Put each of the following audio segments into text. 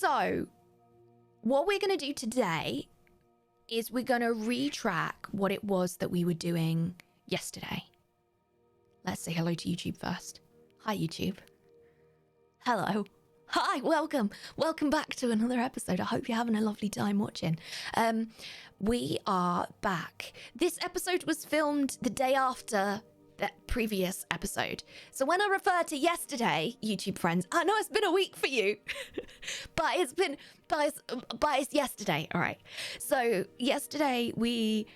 So, what we're going to do today is we're going to retrack what it was that we were doing yesterday. Let's say hello to YouTube first. Hi, YouTube. Hello. Hi, welcome. Welcome back to another episode. I hope you're having a lovely time watching. We are back. This episode was filmed the day after that previous episode. So when I refer to yesterday, YouTube friends, I know it's been a week for you, but it's yesterday. All right. So yesterday we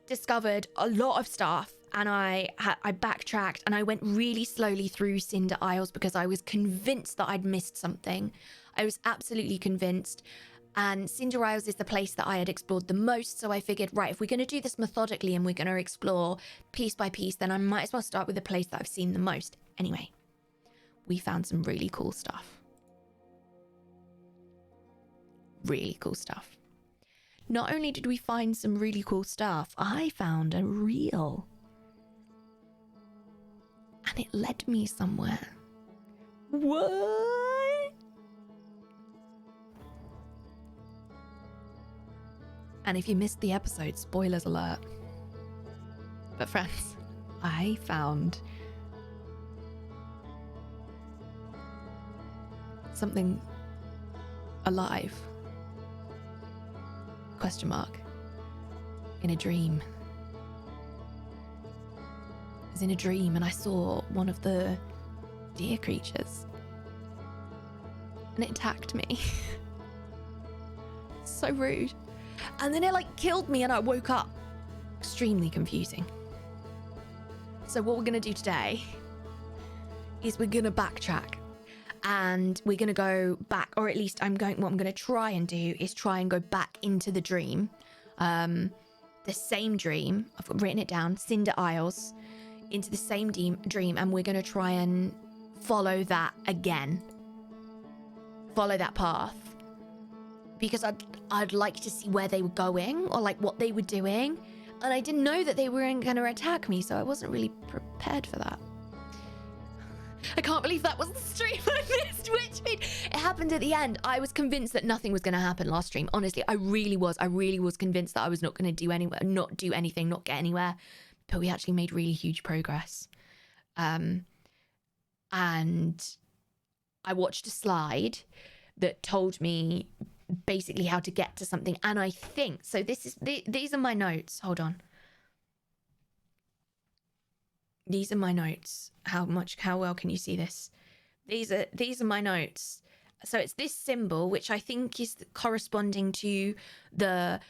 discovered a lot of stuff, and I backtracked and I went really slowly through Cinder Isles because I was convinced that I'd missed something. I was absolutely convinced. And Cinder Isles is the place that I had explored the most. So I figured, right, if we're going to do this methodically and we're going to explore piece by piece, then I might as well start with the place that I've seen the most. Anyway, we found some really cool stuff. Really cool stuff. Not only did we find some really cool stuff, I found a reel. And it led me somewhere. What? And if you missed the episode, spoilers alert. But friends, I found something alive. Question mark. In a dream. I was in a dream and I saw one of the deer creatures. And it attacked me. So rude. And then it killed me and I woke up. Extremely confusing. So what we're going to do today is we're going to backtrack. And we're going to go back, or at least what I'm going to try and do is try and go back into the dream. The same dream. I've written it down. Cinder Isles. Into the same dream. And we're going to try and follow that again. Follow that path. Because I'd like to see where they were going or what they were doing. And I didn't know that they were going to attack me, so I wasn't really prepared for that. I can't believe that was the stream I missed, which means it happened at the end. I was convinced that nothing was going to happen last stream. Honestly, I really was convinced that I was not going to do anything, not get anywhere. But we actually made really huge progress. And I watched a slide that told me basically how to get to something, and I think so. These are my notes. Hold on. These are my notes. How well can you see this? These are my notes. So it's this symbol, which I think is corresponding to the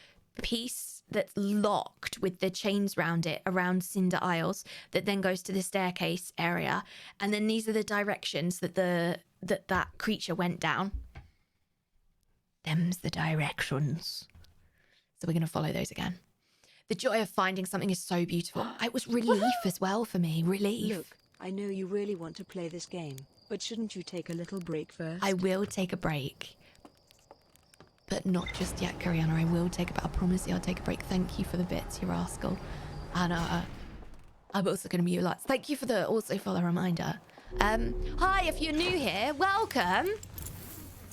piece that's locked with the chains around it, around Cinder Isles, that then goes to the staircase area, and then these are the directions that that creature went down. Them's the directions. So we're going to follow those again. The joy of finding something is so beautiful. It was relief as well for me. Relief. Look, I know you really want to play this game, but shouldn't you take a little break first? I will take a break. But not just yet, Kariana. I promise you I'll take a break. Thank you for the bits, you rascal. And I'm also going to mute lights. Thank you for the reminder. Hi, if you're new here, welcome.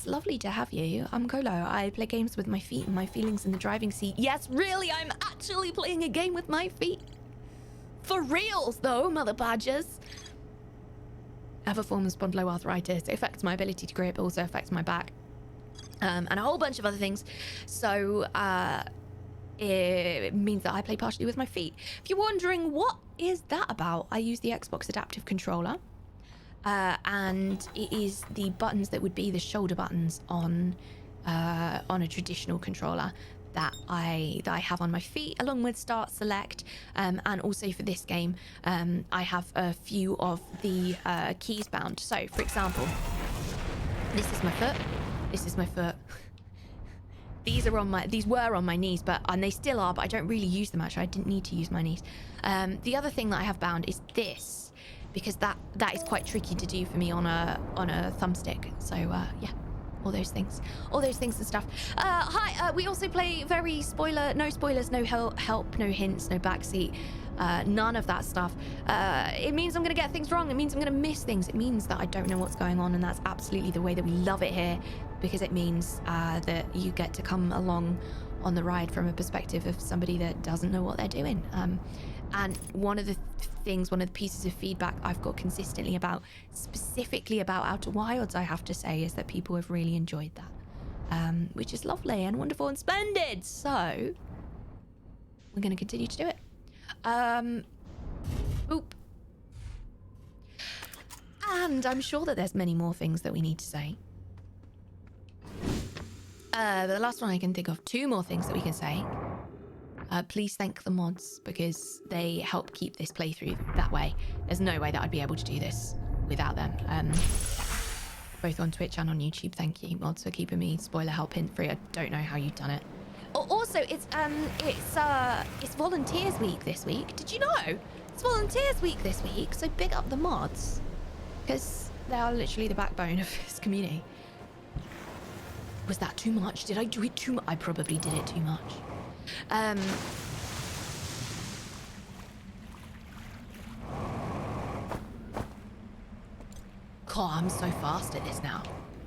Lovely to have you. I'm Kolo. I play games with my feet and my feelings in the driving seat. Yes, really, I'm actually playing a game with my feet. For reals, though, mother badgers. I have a form of spondyloarthritis. It affects my ability to grip, also affects my back. And a whole bunch of other things. So, it means that I play partially with my feet. If you're wondering, what is that about? I use the Xbox adaptive controller. And it is the buttons that would be the shoulder buttons on a traditional controller that I have on my feet, along with start, select, and also for this game, I have a few of the keys bound. So, for example, this is my foot. This is my foot. These were on my knees, and they still are, but I don't really use them actually. I didn't need to use my knees. The other thing that I have bound is this. Because that is quite tricky to do for me on a thumbstick. So yeah, all those things and stuff. Hi, we also play very no spoilers, no help, no hints, no backseat, none of that stuff. It means I'm gonna get things wrong. It means I'm gonna miss things. It means that I don't know what's going on, and that's absolutely the way that we love it here. because it means that you get to come along on the ride from a perspective of somebody that doesn't know what they're doing. And one of the pieces of feedback I've got consistently about, specifically about Outer Wilds, I have to say, is that people have really enjoyed that, which is lovely and wonderful and splendid. So we're going to continue to do it. Oop. And I'm sure that there's many more things that we need to say. But the last one I can think of, 2 more things that we can say. Please thank the mods, because they help keep this playthrough that way. There's no way that I'd be able to do this without them. Both on Twitch and on YouTube. Thank you, mods, for keeping me spoiler help hint free. I don't know how you've done it. Also, it's Volunteers Week this week. Did you know? It's Volunteers Week this week, so big up the mods, because they are literally the backbone of this community. Was that too much? Did I do it too much? I probably did it too much. God, I'm so fast at this now.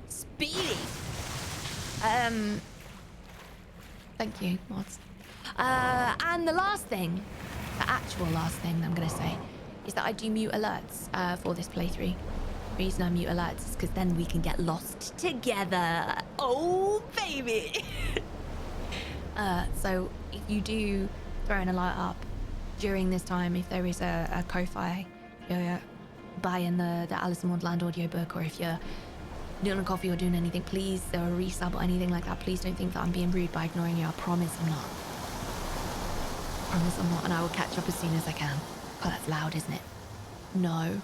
Speedy. Thank you, mods. And the last thing, the actual last thing I'm gonna say, is that I do mute alerts for this playthrough. The reason I mute alerts is because then we can get lost together. Oh, baby. So if you do throw an alert up during this time, if there is a Ko-Fi, you're buying the Alice in Wonderland audiobook, or if you're doing a coffee or doing anything, please, or a resub or anything like that, please don't think that I'm being rude by ignoring you. I promise I'm not. I promise I'm not, and I will catch up as soon as I can. God, that's loud, isn't it? No.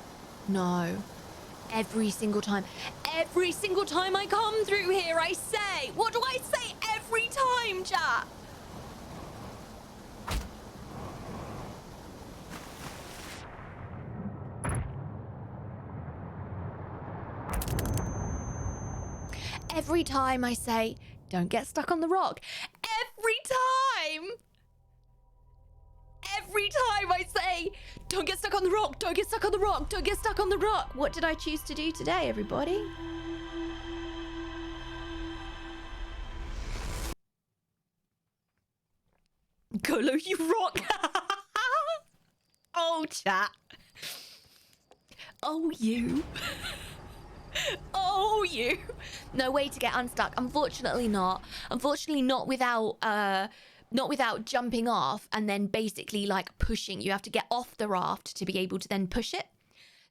No. Every single time I come through here, I say, what do I say every time, chat? Every time I say, don't get stuck on the rock. Every time I say, don't get stuck on the rock, don't get stuck on the rock, don't get stuck on the rock. What did I choose to do today, everybody? Kolo, you rock. Oh, chat. Oh, you. Oh, you. No way to get unstuck. Unfortunately not. Unfortunately not without jumping off and then basically like pushing. You have to get off the raft to be able to then push it.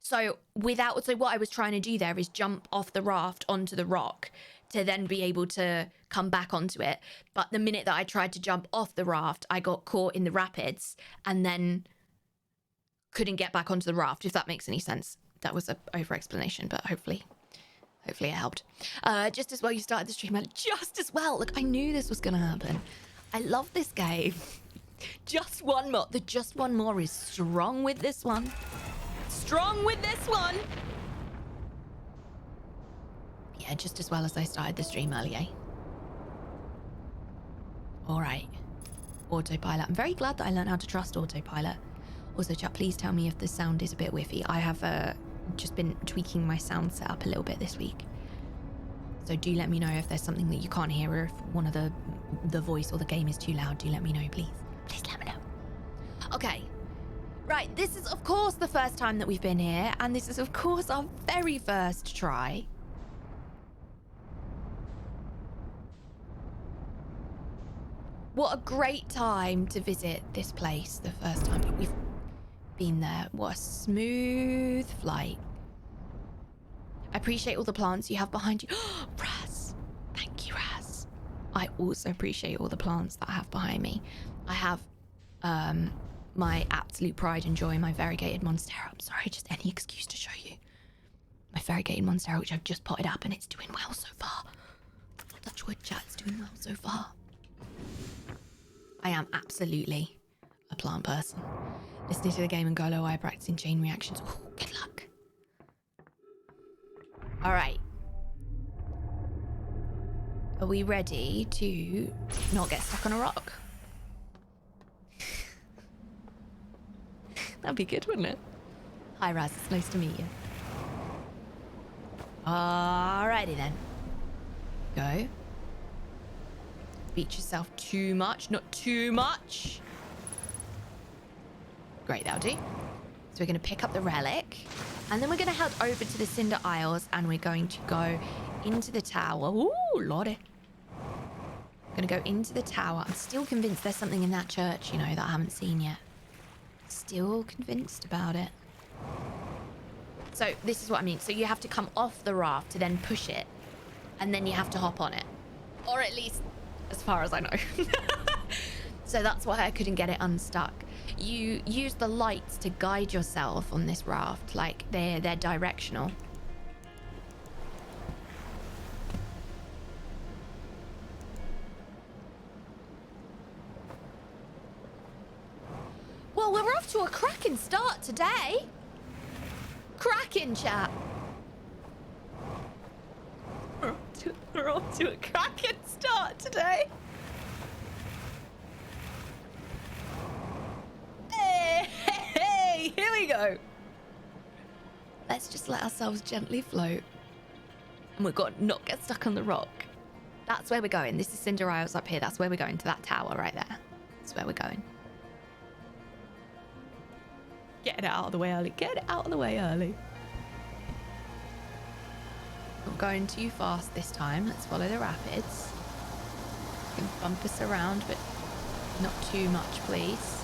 So what I was trying to do there is jump off the raft onto the rock to then be able to come back onto it. But the minute that I tried to jump off the raft, I got caught in the rapids and then couldn't get back onto the raft, if that makes any sense. That was an over explanation, but hopefully it helped. Just as well you started the stream. Just as well. Look, I knew this was gonna happen. I love this game. Just one more. The just one more is strong with this one. Strong with this one. Yeah, just as well as I started the stream earlier. All right. Autopilot. I'm very glad that I learned how to trust autopilot. Also, chat, please tell me if the sound is a bit whiffy. I have just been tweaking my sound setup a little bit this week. So do let me know if there's something that you can't hear, or if one of the voice or the game is too loud. Do let me know, please. Please let me know. Okay. Right, this is, of course, the first time that we've been here, and this is, of course, our very first try. What a great time to visit this place the first time we've been there. What a smooth flight. I appreciate all the plants you have behind you. Raz, thank you, Raz. I also appreciate all the plants that I have behind me. I have my absolute pride and joy, my variegated monstera. I'm sorry, just any excuse to show you. My variegated monstera, which I've just potted up, and it's doing well so far. Touch wood, chat, it's doing well so far. I am absolutely a plant person. Listening to the game and Golo, I practicing chain reactions. Ooh, good luck. All right. Are we ready to not get stuck on a rock? That'd be good, wouldn't it? Hi, Raz. It's nice to meet you. Alrighty then. Go. Beat yourself too much, not too much. Great, that'll do. So we're going to pick up the relic, and then we're going to head over to the Cinder Isles, and we're going to go into the tower. Ooh, lordy. Going to go into the tower. I'm still convinced there's something in that church, you know, that I haven't seen yet. Still convinced about it. So this is what I mean. So you have to come off the raft to then push it, and then you have to hop on it. Or at least as far as I know. So that's why I couldn't get it unstuck. You use the lights to guide yourself on this raft, like they're directional. Well, we're off to a cracking start today. Cracking, chat. We're off to a cracking start today. Hey, here we go. Let's just let ourselves gently float. And we've got to not get stuck on the rock. That's where we're going. This is Cinder Isles up here. That's where we're going, to that tower right there. That's where we're going. Get it out of the way early. Get it out of the way early. Not going too fast this time. Let's follow the rapids. You can bump us around, but not too much, please.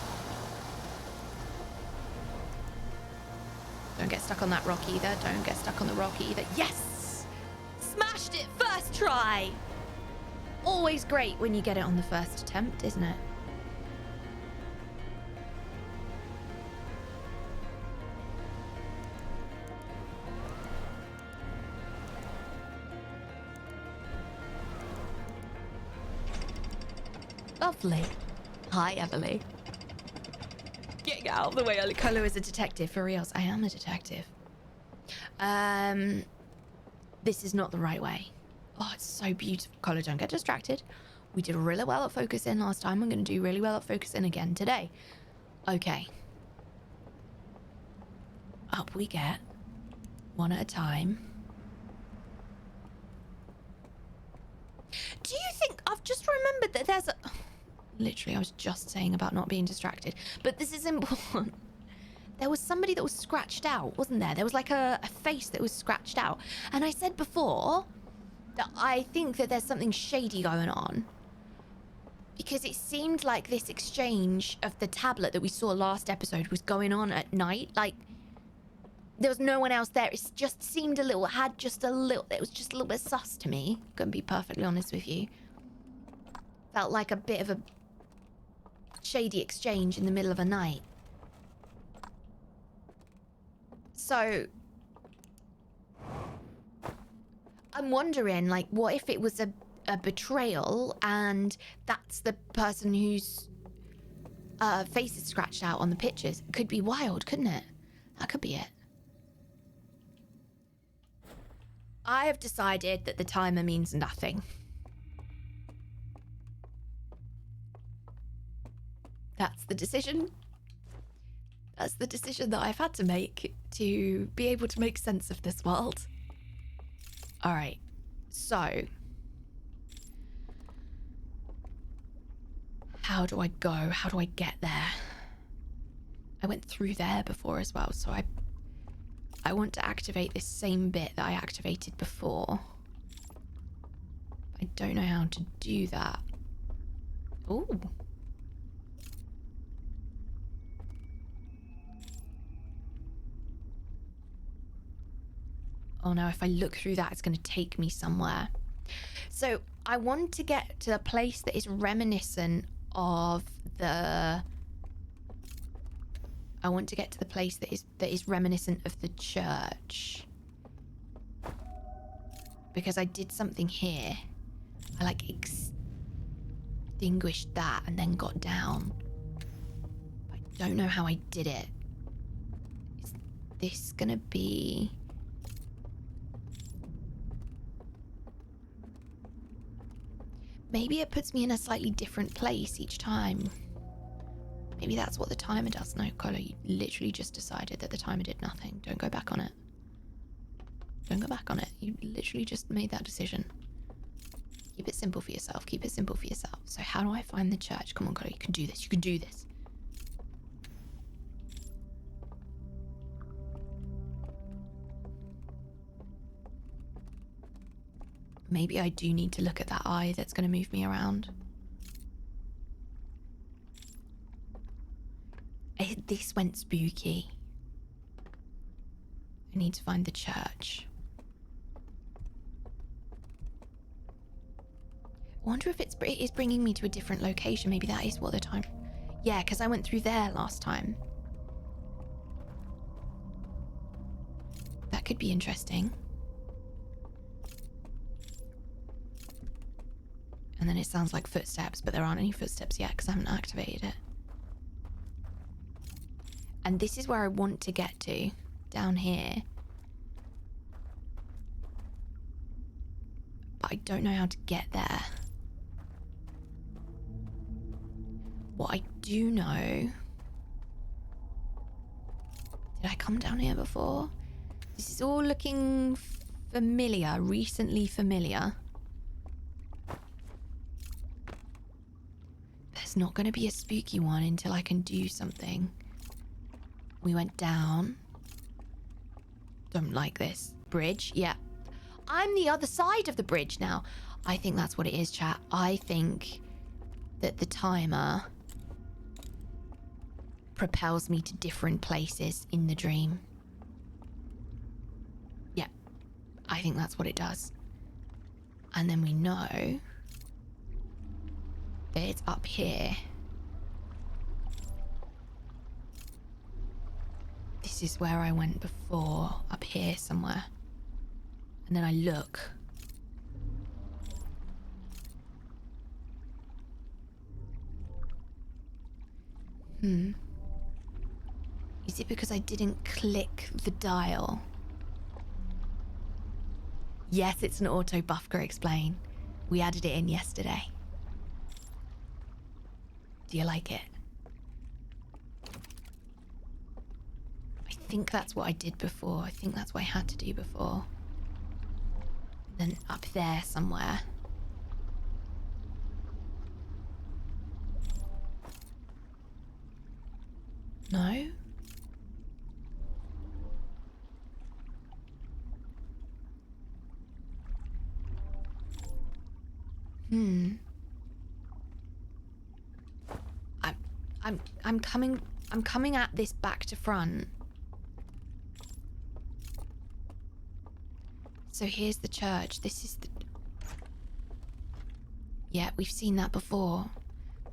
Don't get stuck on that rock either. Don't get stuck on the rock either. Yes! Smashed it first try! Always great when you get it on the first attempt, isn't it? Lovely. Hi, Emily. Getting out of the way early. Kolo is a detective, for reals. I am a detective. This is not the right way. Oh, it's so beautiful. Kolo, don't get distracted. We did really well at focusing last time. We're going to do really well at focusing again today. Okay. Up we get. One at a time. Do you think... I've just remembered that there's a... Literally, I was just saying about not being distracted. But this is important. There was somebody that was scratched out, wasn't there? There was like a face that was scratched out. And I said before that I think that there's something shady going on. Because it seemed like this exchange of the tablet that we saw last episode was going on at night. Like, there was no one else there. It just seemed a little, it was just a little bit sus to me. Gonna be perfectly honest with you. Felt like a bit of a shady exchange in the middle of a night. So I'm wondering, like, what if it was a betrayal and that's the person whose face is scratched out on the pictures? It could be wild, couldn't it? That could be it. I have decided that the timer means nothing. That's the decision. That's the decision that I've had to make to be able to make sense of this world. All right. So, how do I go? How do I get there? I went through there before as well, so I want to activate this same bit that I activated before. I don't know how to do that. Ooh. Oh no, if I look through that, it's going to take me somewhere. So I want to get to a place that is reminiscent of the... I want to get to the place that is reminiscent of the church. Because I did something here. I like extinguished that and then got down. I don't know how I did it. Is this gonna be... Maybe it puts me in a slightly different place each time. Maybe that's what the timer does. No, Kolo, you literally just decided that the timer did nothing. Don't go back on it. Don't go back on it. You literally just made that decision. Keep it simple for yourself. Keep it simple for yourself. So how do I find the church? Come on, Chloe. You can do this. You can do this. Maybe I do need to look at that eye that's going to move me around. This went spooky. I need to find the church. I wonder if it is bringing me to a different location. Maybe that is what the time... Yeah, because I went through there last time. That could be interesting. And then it sounds like footsteps, but there aren't any footsteps yet because I haven't activated it. And this is where I want to get to, down here. But I don't know how to get there. What I do know... Did I come down here before? This is all looking familiar, recently familiar. There's not going to be a spooky one until I can do something. We went down. Don't like this. Bridge, yeah. I'm the other side of the bridge now. I think that's what it is, chat. I think that the timer propels me to different places in the dream. Yeah, I think that's what it does. And then we know that it's up here. This is where I went before, up here somewhere. And then I look. Is it because I didn't click the dial? Yes, it's an auto Buffker explain. We added it in yesterday. Do you like it? I think that's what I did before. I think that's what I had to do before. Then up there somewhere. No? I'm coming at this back to front. So here's the church. This is the... Yeah, we've seen that before.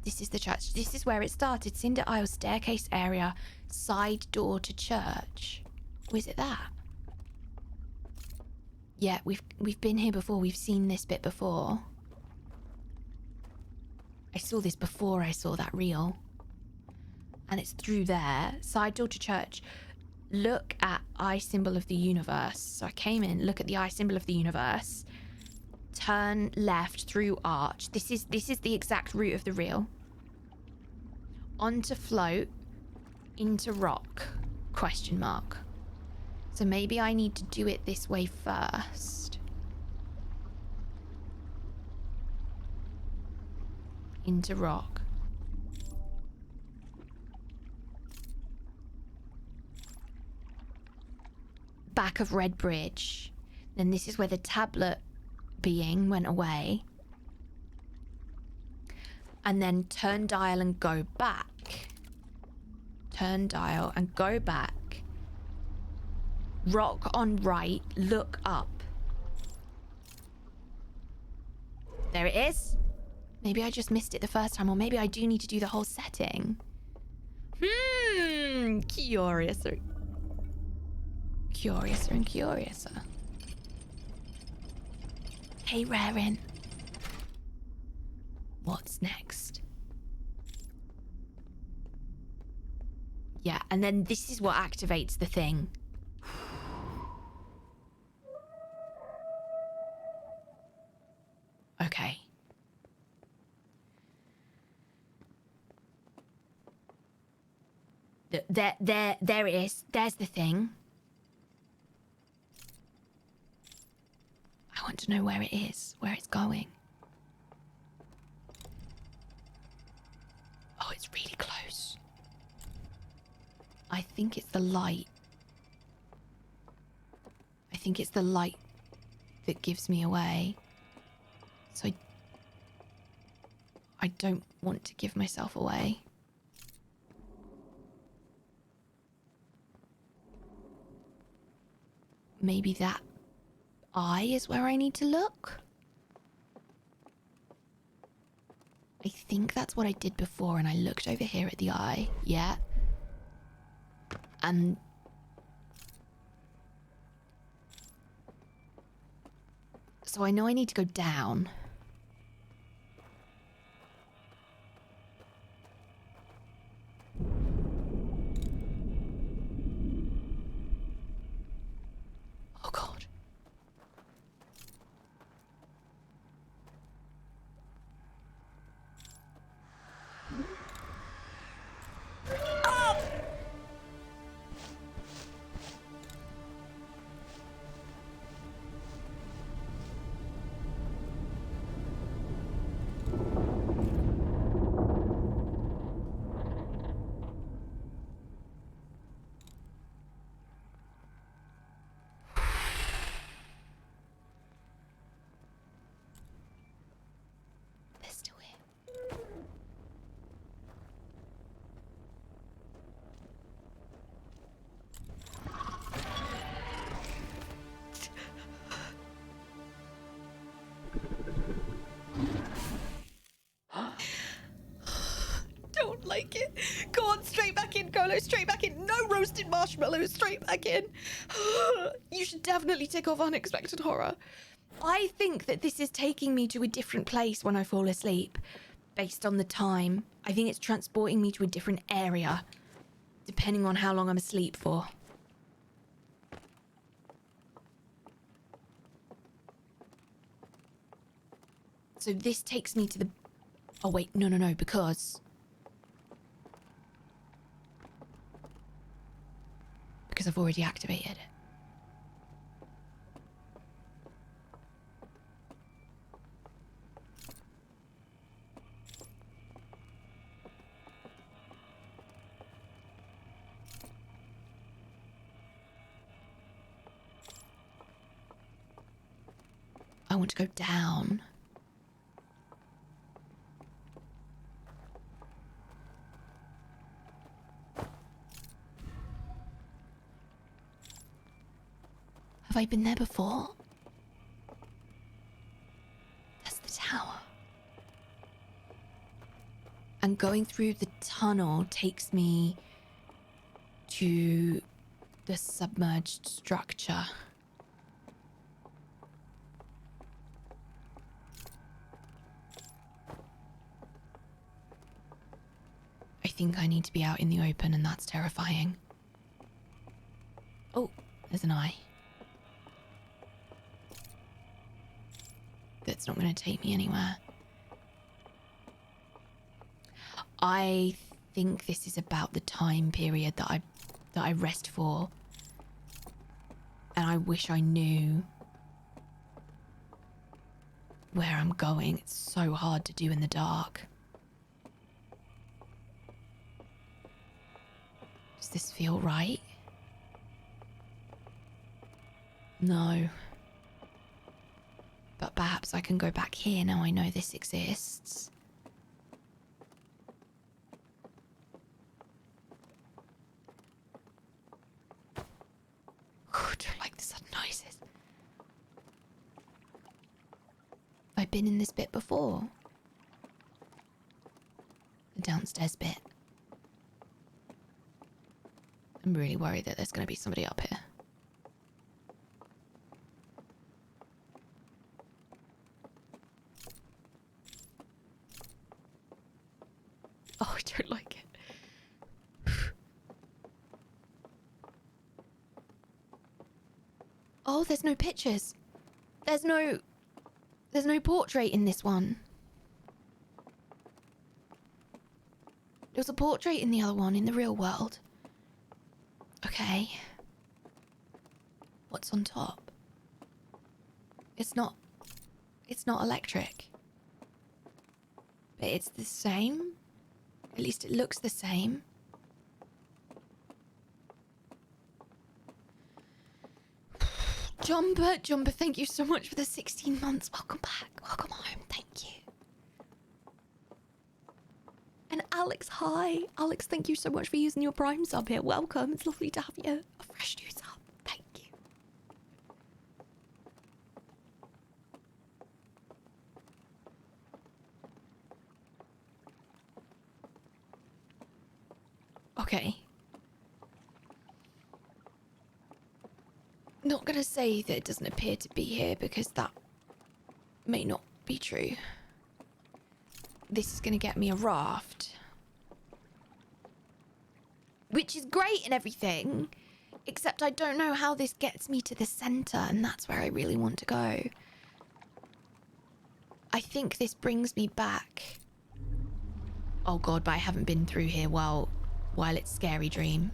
This is the church. This is where it started. Cinder aisle, staircase area, side door to church. Or is it that? Yeah, we've been here before. We've seen this bit before. I saw this before I saw that reel. And it's through there. Side door to church. Look at eye symbol of the universe. So I came in, look at the eye symbol of the universe. Turn left through arch. This is the exact route of the reel. Onto float. Into rock. Question mark. So maybe I need to do it this way first. Into rock. Back of red bridge. Then this is where the tablet being went away. And then turn dial and go back. Turn dial and go back. Rock on right, look up. There it is. Maybe I just missed it the first time, or maybe I do need to do the whole setting. Curiouser. Curiouser and curiouser. Hey, Rarin. What's next? Yeah, and then this is what activates the thing. Okay. There it is. There's the thing. I want to know where it is, where it's going. I think it's the light. I think it's the light that gives me away. So I don't want to give myself away. Maybe that eye is where I need to look? I think that's what I did before, and I looked over here at the eye. Yeah. And so I know I need to go down. Oh God. They're still here. Don't like it. Go on, straight back in, Kolo, straight back in. No roasted marshmallows, straight back in. You should definitely tick off unexpected horror. I think that this is taking me to a different place when I fall asleep, based on the time. I think it's transporting me to a different area, depending on how long I'm asleep for. So this takes me to the... Oh, wait, no, because I've already activated it. I want to go down. Have I been there before? That's the tower. And going through the tunnel takes me to the submerged structure. I think I need to be out in the open, and that's terrifying. Oh, there's an eye. That's not going to take me anywhere. I think this is about the time period that I rest for. And I wish I knew where I'm going. It's so hard to do in the dark. Does this feel right? No. But perhaps I can go back here now I know this exists. I don't like the sudden noises. Have I been in this bit before? The downstairs bit. I'm really worried that there's going to be somebody up here. Oh, I don't like it. Oh, there's no pictures. There's no portrait in this one. There was a portrait in the other one, in the real world. Okay. What's on top? It's not electric. But it's the same. At least it looks the same. Jumper, thank you so much for the 16 months. Welcome back. Welcome home. Thank you. And Alex, hi. Alex, thank you so much for using your Prime sub here. Welcome. It's lovely to have you. A fresh new sub. Thank you. Okay. Not gonna say that it doesn't appear to be here because that may not be true. This is gonna get me a raft. Which is great and everything, except I don't know how this gets me to the center, and that's where I really want to go. I think this brings me back. Oh god, but I haven't been through here while it's Scary Dream.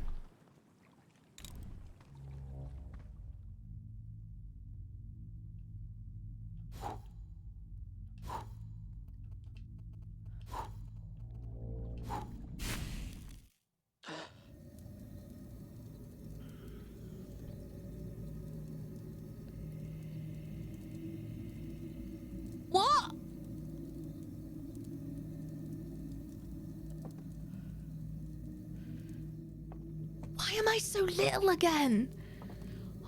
What? Why am I so little again?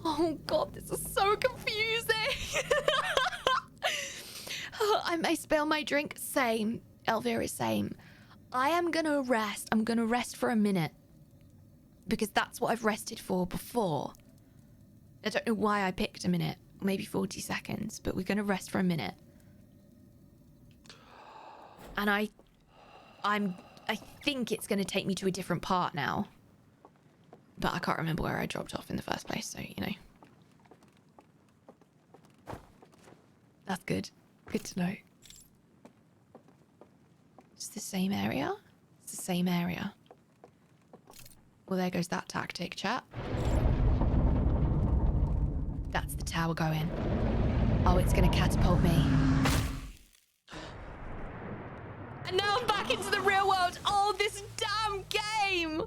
Oh god, this is so confusing. I may spill my drink. Same. Elvira, same. I am gonna rest. I'm gonna rest for a minute. Because that's what I've rested for before. I don't know why I picked a minute. Maybe 40 seconds. But we're gonna rest for a minute. And I think it's gonna take me to a different part now. But I can't remember where I dropped off in the first place, so, you know. That's good. Good to know. It's the same area? It's the same area. Well, there goes that tactic, chat. That's the tower going. Oh, it's gonna catapult me. And now I'm back into the real world. Oh, this damn game!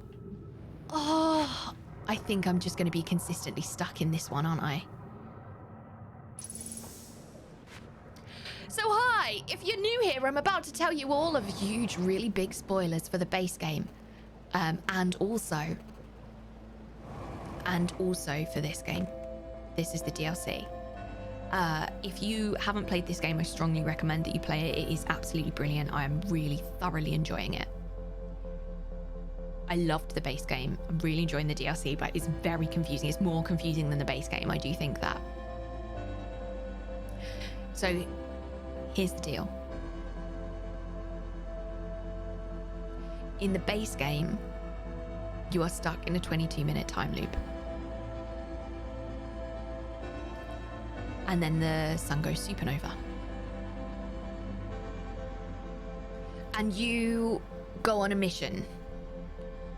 Oh, I think I'm just gonna be consistently stuck in this one, aren't I? So hi, if you're new here, I'm about to tell you all of huge, really big spoilers for the base game. And also for this game. This is the DLC. If you haven't played this game, I strongly recommend that you play it. It is absolutely brilliant. I am really thoroughly enjoying it. I loved the base game. I'm really enjoying the DLC, but it's very confusing. It's more confusing than the base game. I do think that. So here's the deal. In the base game, you are stuck in a 22-minute time loop. And then the sun goes supernova. And you go on a mission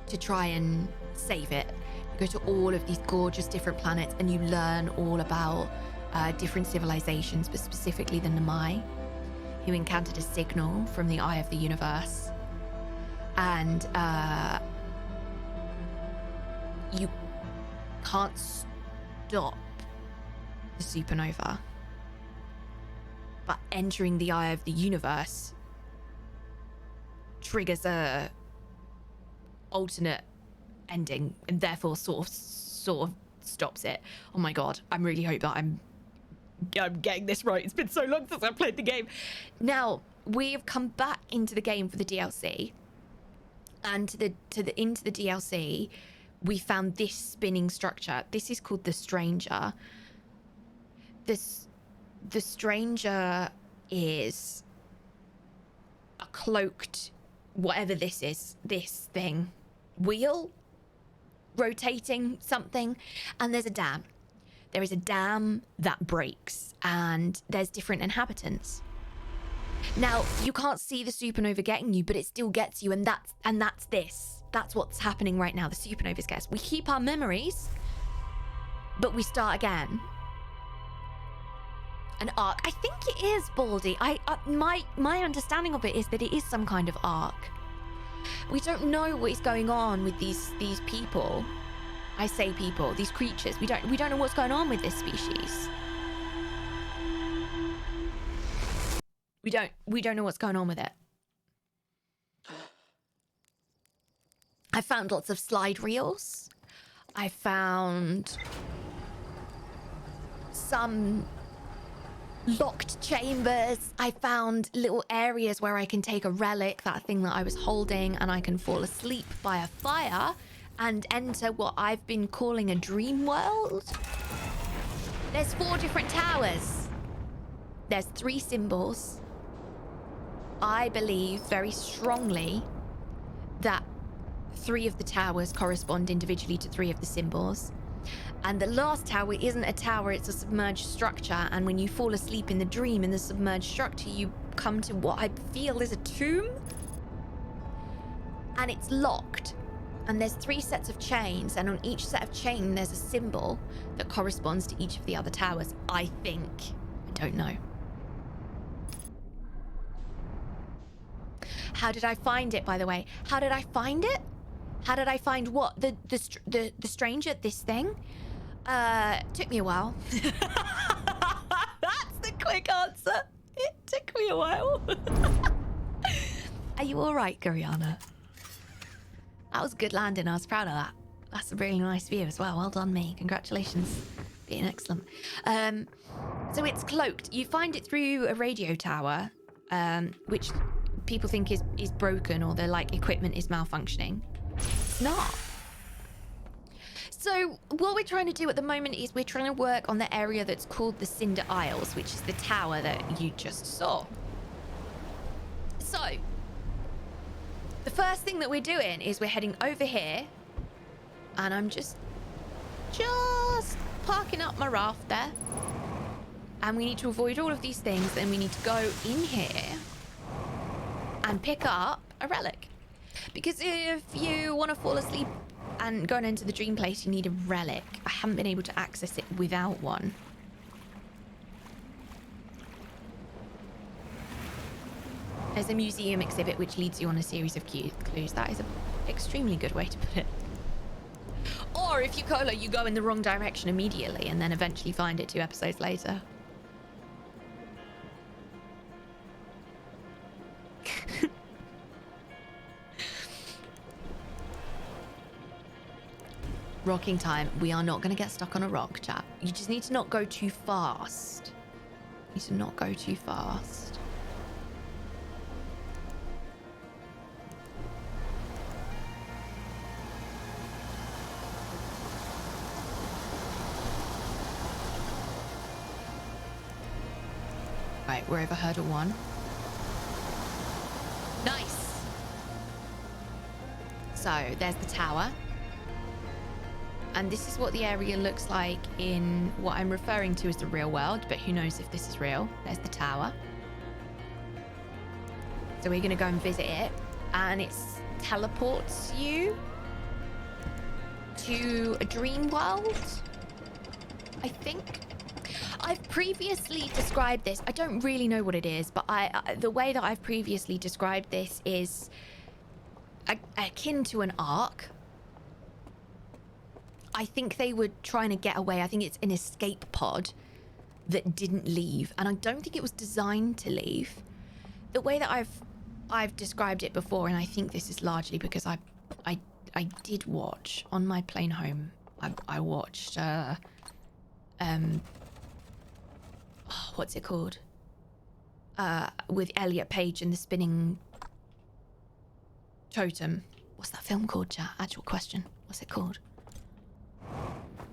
to try and save it. You go to all of these gorgeous different planets and you learn all about different civilizations, but specifically the Namai, who encountered a signal from the eye of the universe. And you can't stop the supernova, but entering the eye of the universe triggers a alternate ending and therefore sort of stops it. Oh my god, I really hope that I'm getting this right. It's been so long since I played the game. Now we've come back into the game for the DLC, and into the DLC we found this spinning structure. This is called the Stranger. The Stranger is a cloaked, whatever this is, this thing, wheel, rotating something, and there's a dam. There is a dam that breaks, and there's different inhabitants. Now, you can't see the supernova getting you, but it still gets you, and that's this. That's what's happening right now. The supernovas get us. We keep our memories, but we start again. An arc. I think it is, Baldy. My understanding of it is that it is some kind of arc. We don't know what is going on with these people. I say people, these creatures, we don't know what's going on with this species. We don't know what's going on with it. I found lots of slide reels. I found some locked chambers. I found little areas where I can take a relic, that thing that I was holding, and I can fall asleep by a fire and enter what I've been calling a dream world. There's 4 different towers. There's 3 symbols. I believe very strongly that 3 of the towers correspond individually to 3 of the symbols. And the last tower isn't a tower, it's a submerged structure. And when you fall asleep in the dream in the submerged structure, you come to what I feel is a tomb. And it's locked. And there's 3 sets of chains. And on each set of chain, there's a symbol that corresponds to each of the other towers. I think. I don't know. How did I find it, by the way? How did I find it? How did I find what? The stranger, this thing? Took me a while. That's the quick answer. It took me a while. Are you all right, Gariana? That was a good landing. I was proud of that. That's a really nice view as well. Well done, me. Congratulations. Being excellent. So it's cloaked. You find it through a radio tower, which people think is broken, or their like equipment is malfunctioning. It's not. So what we're trying to do at the moment is we're trying to work on the area that's called the Cinder Isles, which is the tower that you just saw. So the first thing that we're doing is we're heading over here, and I'm just parking up my raft there, and we need to avoid all of these things, and we need to go in here and pick up a relic. Because if you want to fall asleep and go into the dream place, you need a relic. I haven't been able to access it without one. There's a museum exhibit which leads you on a series of clues. That is an extremely good way to put it. Or if you Kolo, you go in the wrong direction immediately and then eventually find it 2 episodes later. Rocking time. We are not going to get stuck on a rock, chap. You just need to not go too fast. You need to not go too fast. Right, we're over hurdle 1. Nice. So there's the tower. And this is what the area looks like in what I'm referring to as the real world, but who knows if this is real. There's the tower. So we're going to go and visit it, and it teleports you to a dream world, I think. I've previously described this. I don't really know what it is, but the way that I've previously described this is akin to an ark. I think they were trying to get away. I think it's an escape pod that didn't leave, and I don't think it was designed to leave. The way that I've described it before, and I think this is largely because I did watch on my plane home. I watched what's it called? With Elliot Page and the spinning totem. What's that film called, chat? Actual question. What's it called?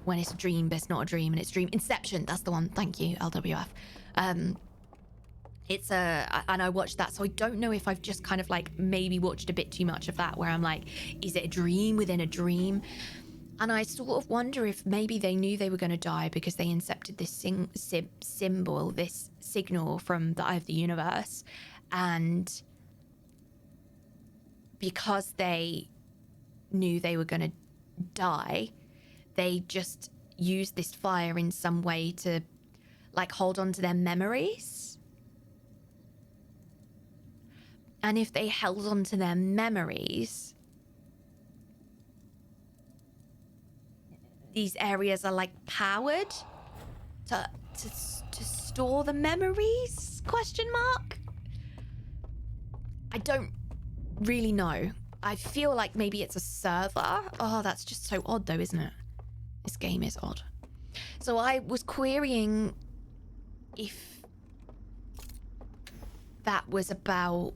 When it's a dream, but it's not a dream, and it's dream. Inception, that's the one. Thank you, LWF. And I watched that, so I don't know if I've just kind of like maybe watched a bit too much of that, where I'm like, is it a dream within a dream? And I sort of wonder if maybe they knew they were going to die because they incepted this symbol, this signal from the Eye of the Universe, and because they knew they were going to die, they just used this fire in some way to like hold on to their memories. And if they held on to their memories, these areas are like powered to store the memories? Question mark. I don't really know. I feel like maybe it's a server. Oh, that's just so odd though, isn't it? This game is odd. So I was querying if that was about...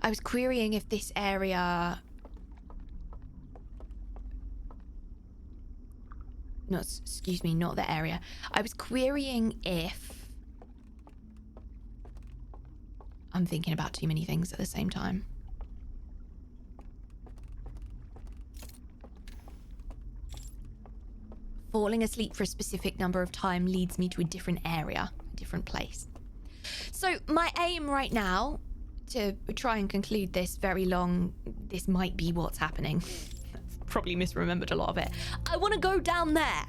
I was querying if this area... No, excuse me, not the area. I was querying if... I'm thinking about too many things at the same time. Falling asleep for a specific number of time leads me to a different area, a different place. So my aim right now, to try and conclude this very long, this might be what's happening. I've probably misremembered a lot of it. I want to go down there.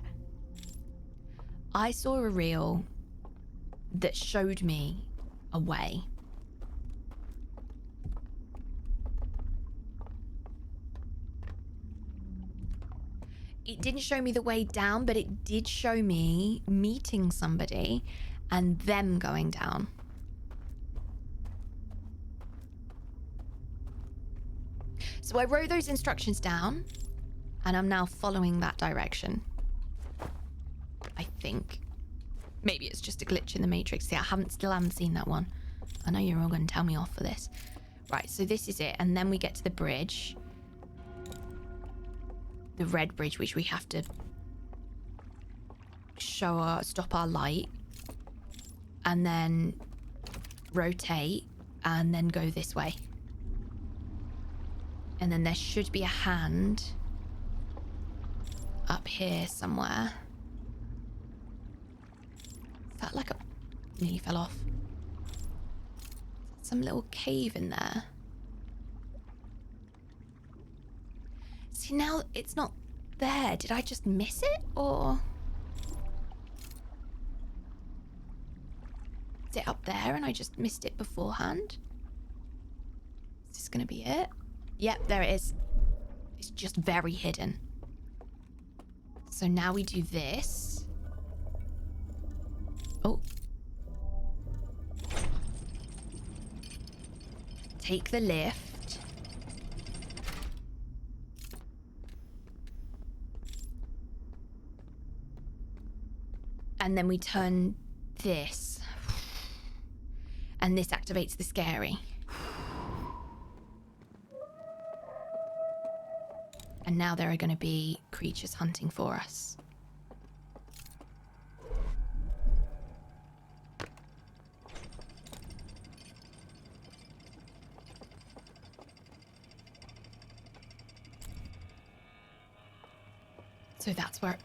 I saw a reel that showed me a way. It didn't show me the way down, but it did show me meeting somebody and them going down. So I wrote those instructions down and I'm now following that direction. I think. Maybe it's just a glitch in the Matrix. See, still haven't seen that one. I know you're all going to tell me off for this. Right, so this is it. And then we get to the bridge. The red bridge, which we have to stop our light. And then rotate. And then go this way. And then there should be a hand up here somewhere. Is that like a... Nearly fell off. Some little cave in there. See, now it's not there. Did I just miss it, or... Is it up there and I just missed it beforehand? Is this gonna be it? Yep, there it is. It's just very hidden. So now we do this. Oh. Take the lift. And then we turn this. And this activates the scary. And now there are going to be creatures hunting for us. So that's where...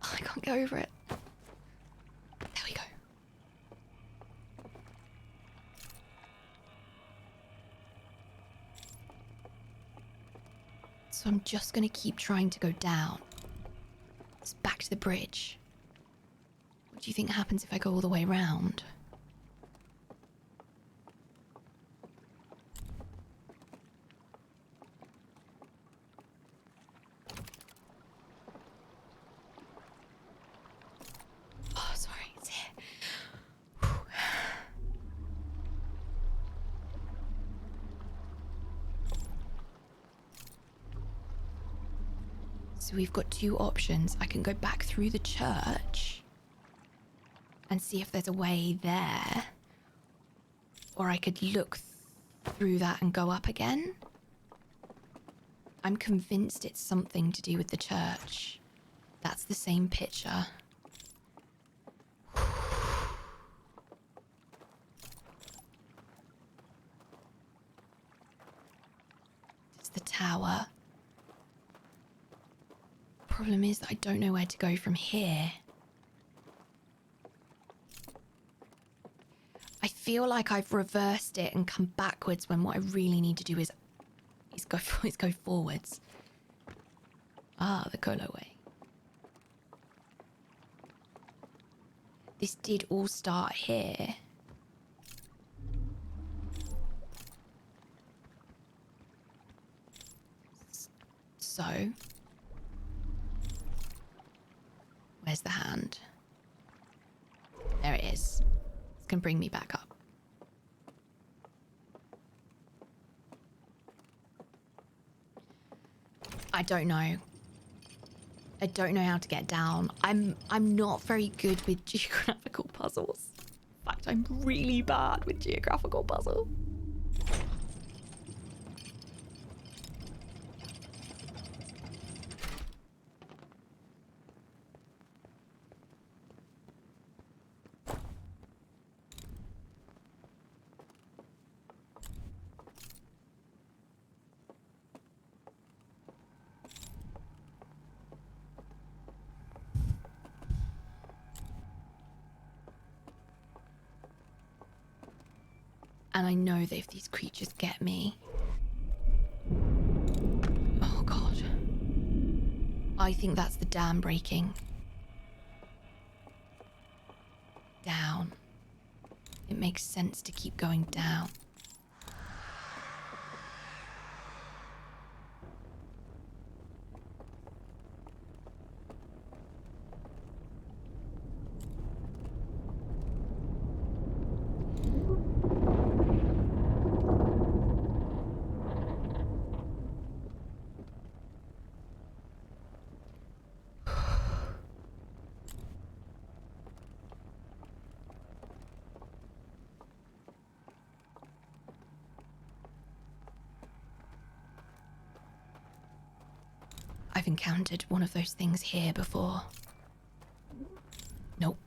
I can't get over it. There we go. So I'm just going to keep trying to go down. It's back to the bridge. What do you think happens if I go all the way around? Oh, sorry, it's here. Whew. So we've got two options. I can go back through the church and see if there's a way there. Or I could look through that and go up again. I'm convinced it's something to do with the church. That's the same picture. It's the tower. Problem is that I don't know where to go from here. I feel like I've reversed it and come backwards when what I really need to do is go forwards. Ah, the Kolo way. This did all start here. So, where's the hand? There it is. It's gonna bring me back up. I don't know. I don't know how to get down. I'm not very good with geographical puzzles. In fact, I'm really bad with geographical puzzles. And I know that if these creatures get me... Oh, God. I think that's the dam breaking. Down. It makes sense to keep going down. I've encountered one of those things here before. Nope.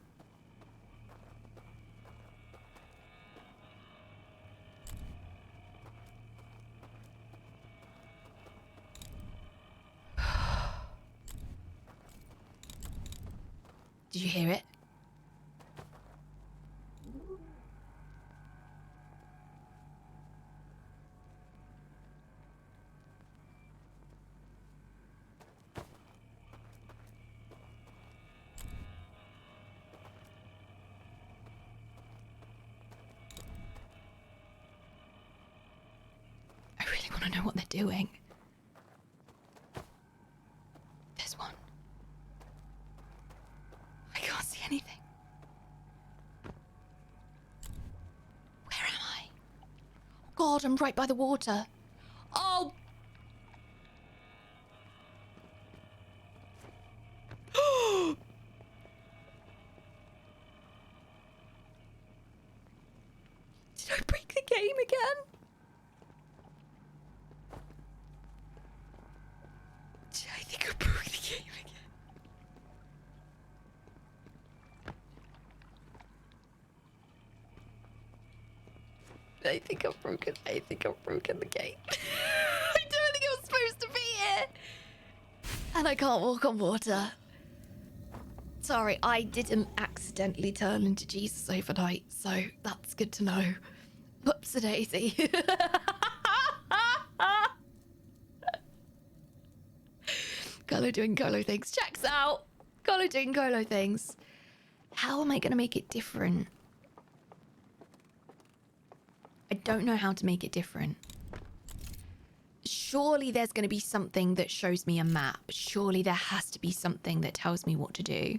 Did you hear it? I really want to know what they're doing. There's one. I can't see anything. Where am I? God, I'm right by the water. Oh! Did I break the game again? I think I broke the game again. I think I've broken the game. I don't think I was supposed to be here. And I can't walk on water. Sorry, I didn't accidentally turn into Jesus overnight, so that's good to know. Whoops-a-daisy. Kolo doing Kolo things. Checks out. Kolo doing Kolo things. How am I going to make it different? I don't know how to make it different. Surely there's going to be something that shows me a map. Surely there has to be something that tells me what to do.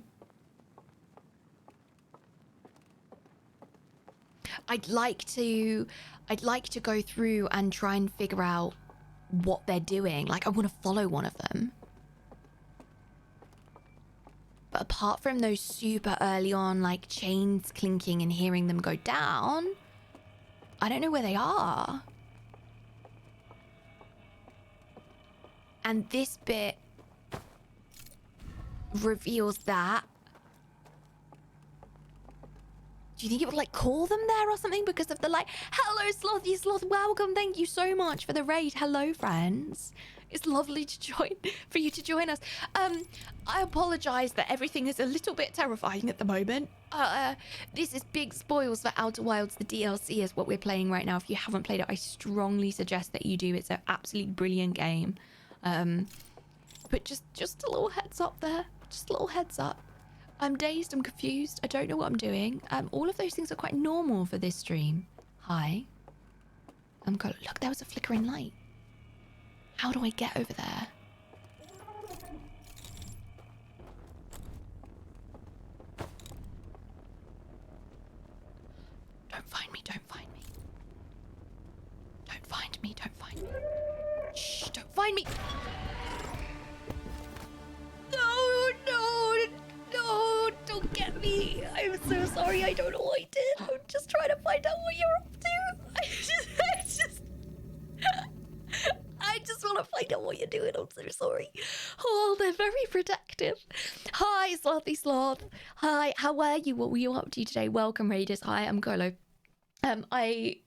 I'd like to go through and try and figure out what they're doing. Like, I want to follow one of them. But apart from those super early on, like, chains clinking and hearing them go down, I don't know where they are. And this bit reveals that. Do you think it would, like, call them there or something because of the, like, hello, Slothy Sloth, welcome, thank you so much for the raid. Hello, friends. It's lovely for you to join us. I apologize that everything is a little bit terrifying at the moment. This is big spoils for Outer Wilds. The DLC is what we're playing right now. If you haven't played it, I strongly suggest that you do. It's an absolutely brilliant game. But just a little heads up there. Just a little heads up. I'm dazed, I'm confused, I don't know what I'm doing. All of those things are quite normal for this stream. Hi. Look, there was a flickering light. How do I get over there? Don't find me, don't find me. Don't find me, don't find me. Shh, don't find me. No, don't get me. I'm so sorry, I don't know what I did. I'm just trying to find out what you're up to. I just want to find out what you're doing. I'm so sorry. Oh, they're very protective. Hi, Slothy Sloth. Hi, how are you? What were you up to today? Welcome, Raiders. Hi, I'm Golo. This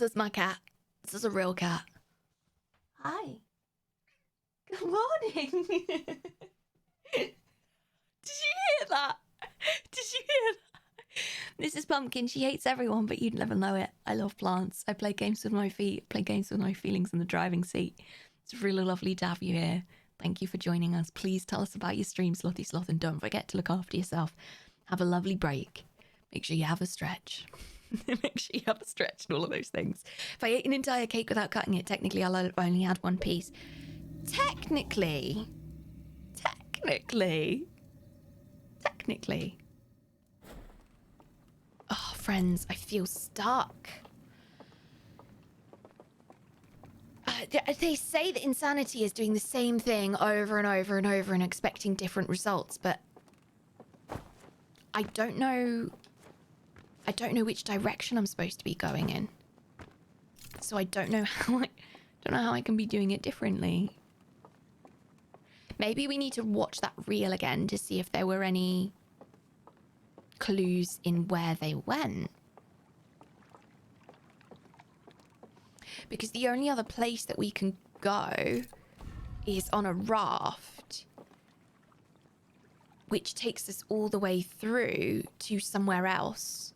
is my cat. This is a real cat. Hi. Good morning. Did you hear that? Did you hear that? This is Pumpkin. She hates everyone, but you'd never know it. I love plants. I play games with my feet, play games with my feelings in the driving seat. It's really lovely to have you here. Thank you for joining us. Please tell us about your stream, Slothy Sloth, and don't forget to look after yourself. Have a lovely break. Make sure you have a stretch. Make sure you have a stretch and all of those things. If I ate an entire cake without cutting it, technically I'll only had one piece. Technically. Oh, friends, I feel stuck. They say that insanity is doing the same thing over and over and over and expecting different results, but I don't know which direction I'm supposed to be going in. So I don't know how I can be doing it differently. Maybe we need to watch that reel again to see if there were any clues in where they went. Because the only other place that we can go is on a raft, which takes us all the way through to somewhere else.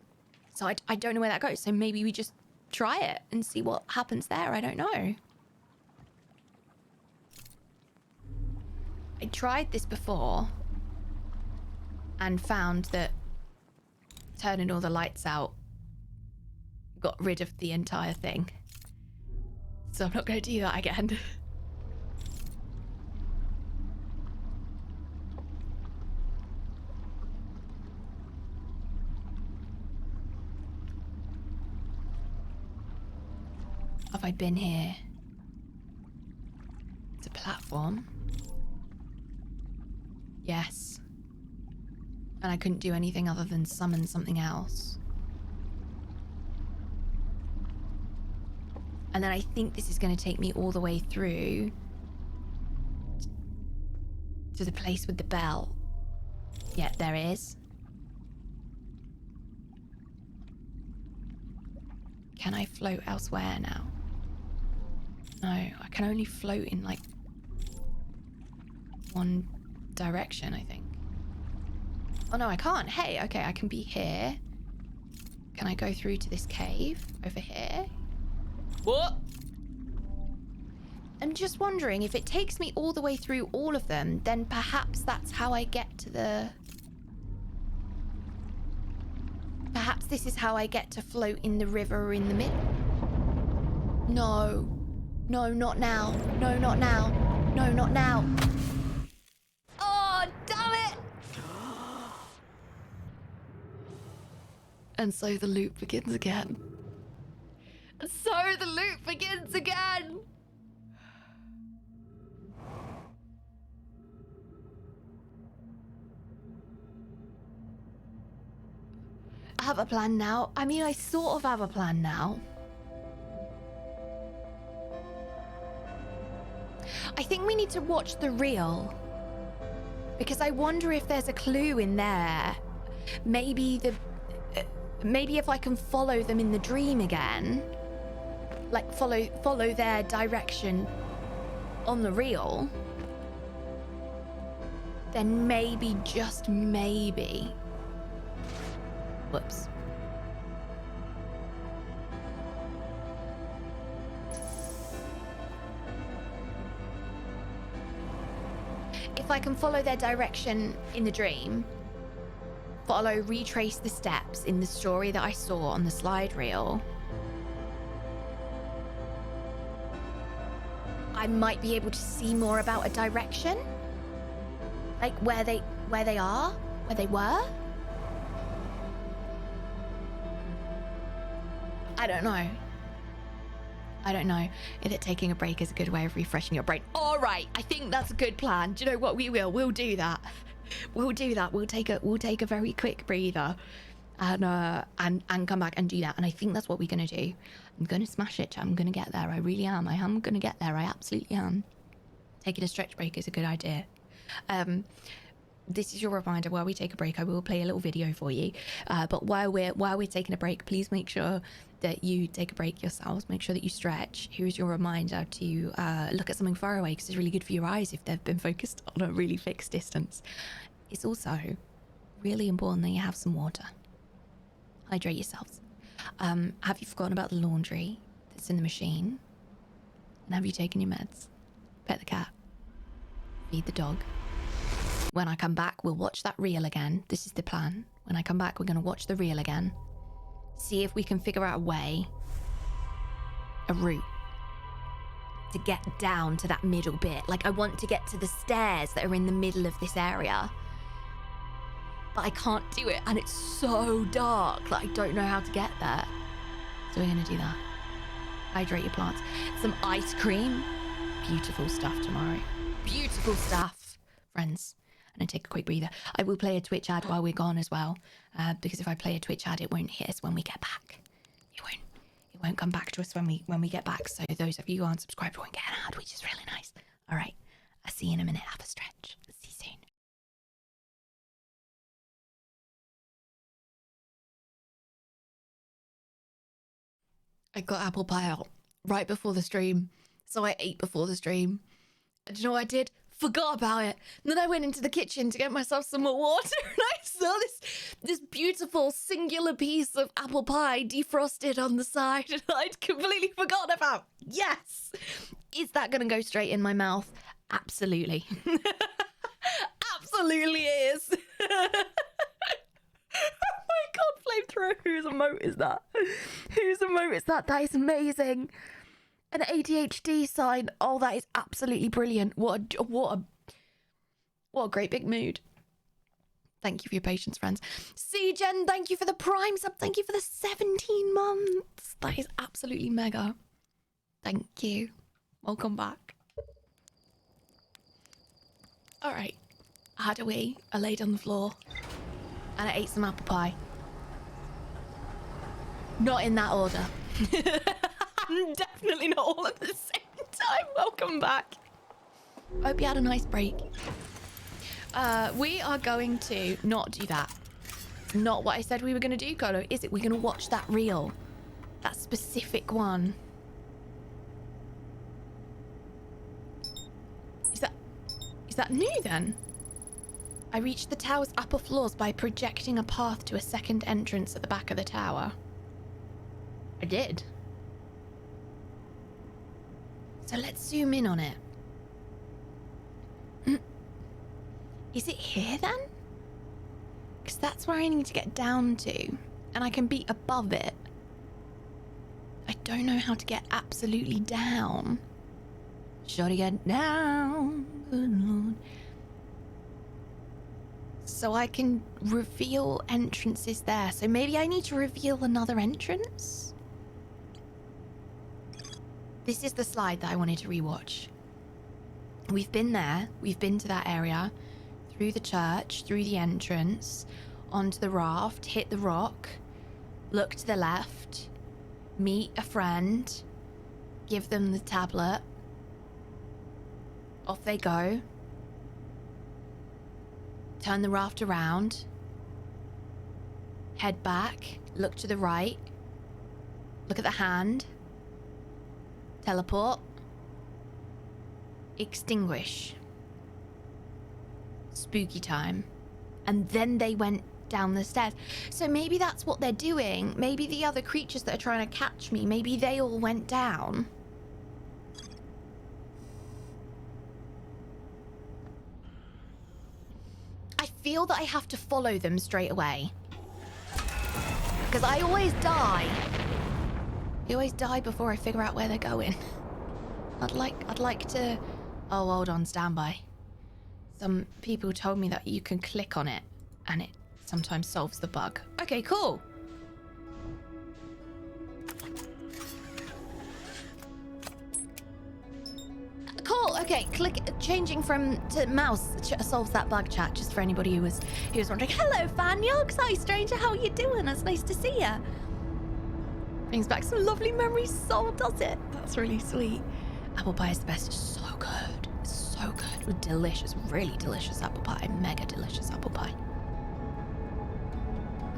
So I don't know where that goes. So maybe we just try it and see what happens there. I don't know. I tried this before and found that turning all the lights out got rid of the entire thing. So I'm not going to do that again. Have I been here? It's a platform. Yes. And I couldn't do anything other than summon something else. And then I think this is going to take me all the way through to the place with the bell. Yeah, there it is. Can I float elsewhere now? No, I can only float in like one direction, I think. Oh no, I can't. Hey, okay, I can be here. Can I go through to this cave over here? What? I'm just wondering if it takes me all the way through all of them, then perhaps that's how I get to the... Perhaps this is how I get to float in the river in the mid... No. No, not now. No, not now. No, not now. Oh, damn it! And so the loop begins again. And so the loop begins again! I have a plan now. I mean, I sort of have a plan now. I think we need to watch the reel. Because I wonder if there's a clue in there. Maybe if I can follow them in the dream again, like follow their direction on the reel, then maybe, just maybe, whoops, if I can follow their direction in the dream, retrace the steps in the story that I saw on the slide reel, I might be able to see more about a direction, like where they were. I don't know if taking a break is a good way of refreshing your brain. All right, I think that's a good plan. Do you know what? We'll do that. We'll take a very quick breather and come back and do that. And I think that's what we're gonna do. I'm gonna smash it. I'm gonna get there. I really am. I am gonna get there. I absolutely am. Taking a stretch break is a good idea. This is your reminder. While we take a break, I will play a little video for you. But while we're taking a break, please make sure that you take a break yourselves. Make sure that you stretch. Here's your reminder to look at something far away, because it's really good for your eyes if they've been focused on a really fixed distance. It's also really important that you have some water. Hydrate yourselves. Have you forgotten about the laundry that's in the machine? And have you taken your meds? Pet the cat. Feed the dog. When I come back, we'll watch that reel again. This is the plan. When I come back, we're going to watch the reel again. See if we can figure out a route to get down to that middle bit. Like, I want to get to the stairs that are in the middle of this area, but I can't do it, and it's so dark that I don't know how to get there. So we're going to do that. Hydrate your plants. Some ice cream. Beautiful stuff tomorrow. Beautiful stuff, friends. And take a quick breather. I will play a Twitch ad while we're gone as well, because if I play a Twitch ad, it won't hit us when we get back. It won't come back to us when we get back. So those of you who aren't subscribed won't get an ad, which is really nice. All right, I'll see you in a minute. Have a stretch. See you soon. I got apple pie out right before the stream, so I ate before the stream. And do you know what I did? Forgot about it. And then I went into the kitchen to get myself some more water, and I saw this beautiful singular piece of apple pie defrosted on the side, and I'd completely forgotten about. Yes! Is that going to go straight in my mouth? Absolutely. Absolutely is. Oh my god, flamethrower. Whose emote is that? Whose emote is that? That is amazing. An ADHD sign. Oh, that is absolutely brilliant. What a great big mood. Thank you for your patience, friends. See, Jen, thank you for the Prime sub. Thank you for the 17 months. That is absolutely mega. Thank you. Welcome back. All right. I had a wee. I laid on the floor and I ate some apple pie. Not in that order. Definitely not all at the same time. Welcome back. Hope you had a nice break. We are going to not do that. Not what I said we were going to do, Kolo, is it? We're going to watch that reel. That specific one. Is that new then? I reached the tower's upper floors by projecting a path to a second entrance at the back of the tower. I did. So let's zoom in on it. Is it here then? Because that's where I need to get down to. And I can be above it. I don't know how to get absolutely down. Shall I get down? Good Lord. So I can reveal entrances there. So maybe I need to reveal another entrance? This is the slide that I wanted to rewatch. We've been there. We've been to that area. Through the church, through the entrance, onto the raft, hit the rock, look to the left, meet a friend, give them the tablet. Off they go. Turn the raft around. Head back, look to the right. Look at the hand. Teleport. Extinguish. Spooky time. And then they went down the stairs. So maybe that's what they're doing. Maybe the other creatures that are trying to catch me, maybe they all went down. I feel that I have to follow them straight away. Because I always die. I always die before I figure out where they're going. I'd like to... Oh, hold on, standby. Some people told me that you can click on it and it sometimes solves the bug. Okay, cool. Cool. Okay, changing from to mouse solves that bug, chat. Just for anybody who was wondering. Hello, Fanyog. Hi, stranger. How are you doing? It's nice to see you. Brings back some lovely memories. So does it. That's really sweet. Apple pie is the best. It's so good. It's so good. Delicious. Really delicious apple pie. Mega delicious apple pie.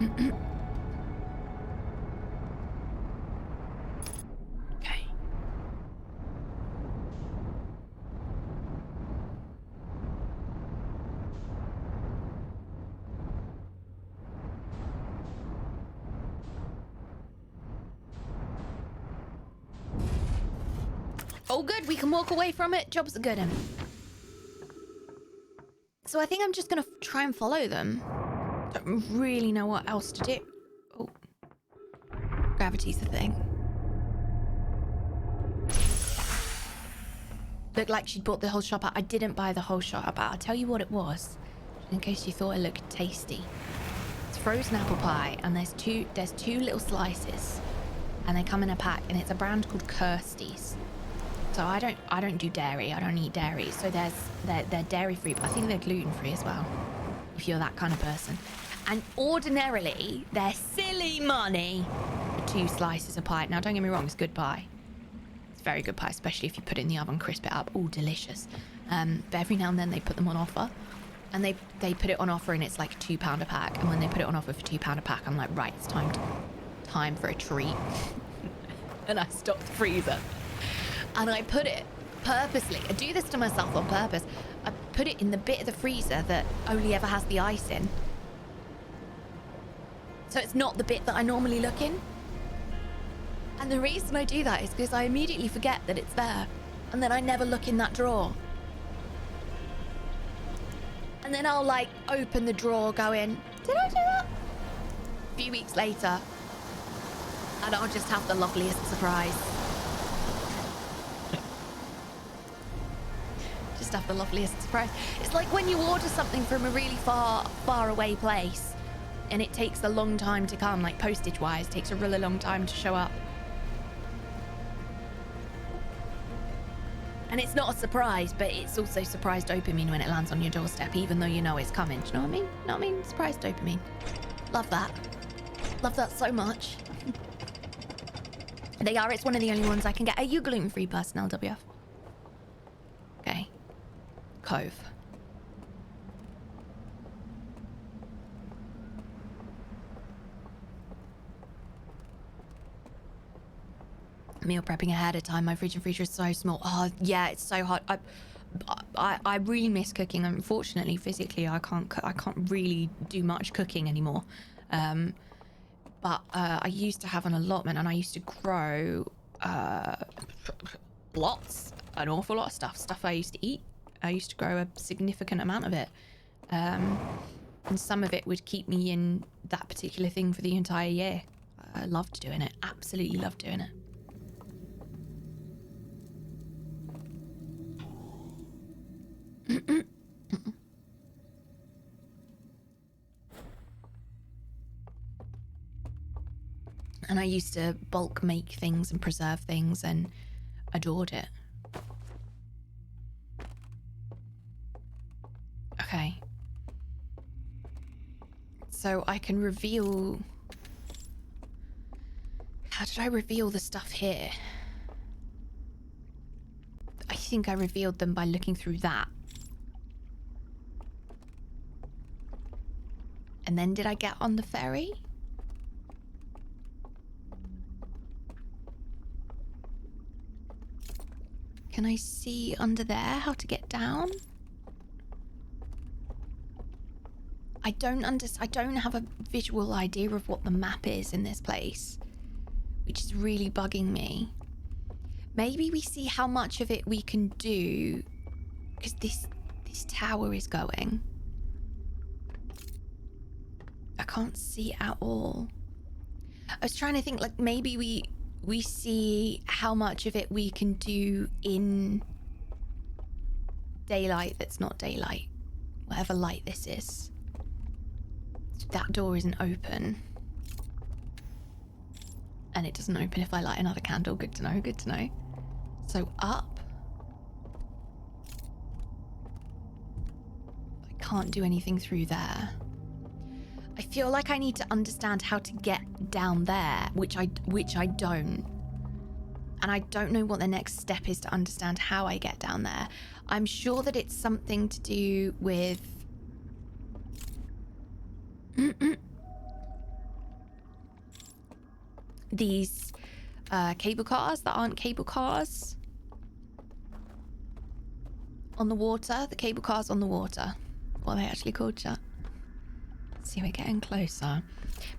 Okay. Oh, good. We can walk away from it. Job's a good one. So I think I'm just going to try and follow them. Don't really know what else to do. Oh. Gravity's the thing. Looked like she'd bought the whole shop out. I didn't buy the whole shop out. I'll tell you what it was, in case you thought it looked tasty. It's frozen apple pie, and there's two little slices, and they come in a pack, and it's a brand called Kirsty's. So I don't do dairy. I don't eat dairy. So they're dairy free, but I think they're gluten free as well, if you're that kind of person. And ordinarily, they're silly money for 2 slices of pie. Now, don't get me wrong, it's good pie. It's very good pie, especially if you put it in the oven, crisp it up. Oh, delicious. But every now and then they put them on offer. And they put it on offer and it's like £2 a pack. And when they put it on offer for £2 a pack, I'm like, right, it's time for a treat. And I stopped the freezer. And I put it purposely. I do this to myself on purpose. I put it in the bit of the freezer that only ever has the ice in. So it's not the bit that I normally look in. And the reason I do that is because I immediately forget that it's there. And then I never look in that drawer. And then I'll like open the drawer going, did I do that? A few weeks later. And I'll just have the loveliest surprise. Just have the loveliest surprise. It's like when you order something from a really far away place and it takes a long time to come, like postage wise, takes a really long time to show up. And it's not a surprise, but it's also surprise dopamine when it lands on your doorstep, even though you know it's coming. Do you know what I mean? Know what I mean? Surprise dopamine. Love that. Love that so much. They are. It's one of the only ones I can get. Are you a gluten-free person, LWF? Okay. Cove. Meal prepping ahead of time. My fridge and freezer is so small. Oh yeah, it's so hard. I really miss cooking. Unfortunately, physically, I can't really do much cooking anymore. But I used to have an allotment, and I used to grow an awful lot of stuff I used to eat. I used to grow a significant amount of it, and some of it would keep me in that particular thing for the entire year. I loved doing it. Absolutely loved doing it. And I used to bulk make things and preserve things and adored it. Okay. So I can reveal... How did I reveal the stuff here? I think I revealed them by looking through that. And then did I get on the ferry? Can I see under there how to get down? I don't have a visual idea of what the map is in this place, which is really bugging me. Maybe we see how much of it we can do, because this tower is going. I can't see at all. I was trying to think, like, maybe we see how much of it we can do in daylight that's not daylight. Whatever light this is. That door isn't open. And it doesn't open if I light another candle. Good to know, good to know. So up. I can't do anything through there. I feel like I need to understand how to get down there, which I don't. And I don't know what the next step is to understand how I get down there. I'm sure that it's something to do with these cable cars that aren't cable cars on the water. The cable cars on the water. What are they actually called, chat? See, we're getting closer.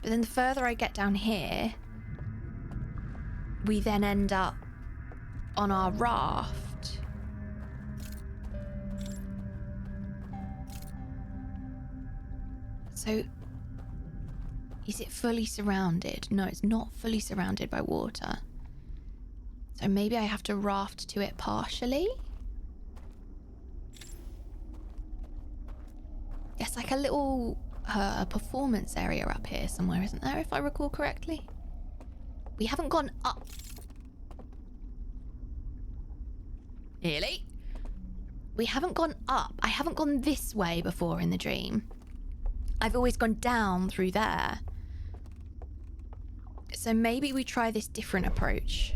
But then the further I get down here, we then end up on our raft. So, is it fully surrounded? No, it's not fully surrounded by water. So maybe I have to raft to it partially? There's like a little performance area up here somewhere, isn't there, if I recall correctly? We haven't gone up. Really? We haven't gone up. I haven't gone this way before in the dream. I've always gone down through there. So maybe we try this different approach.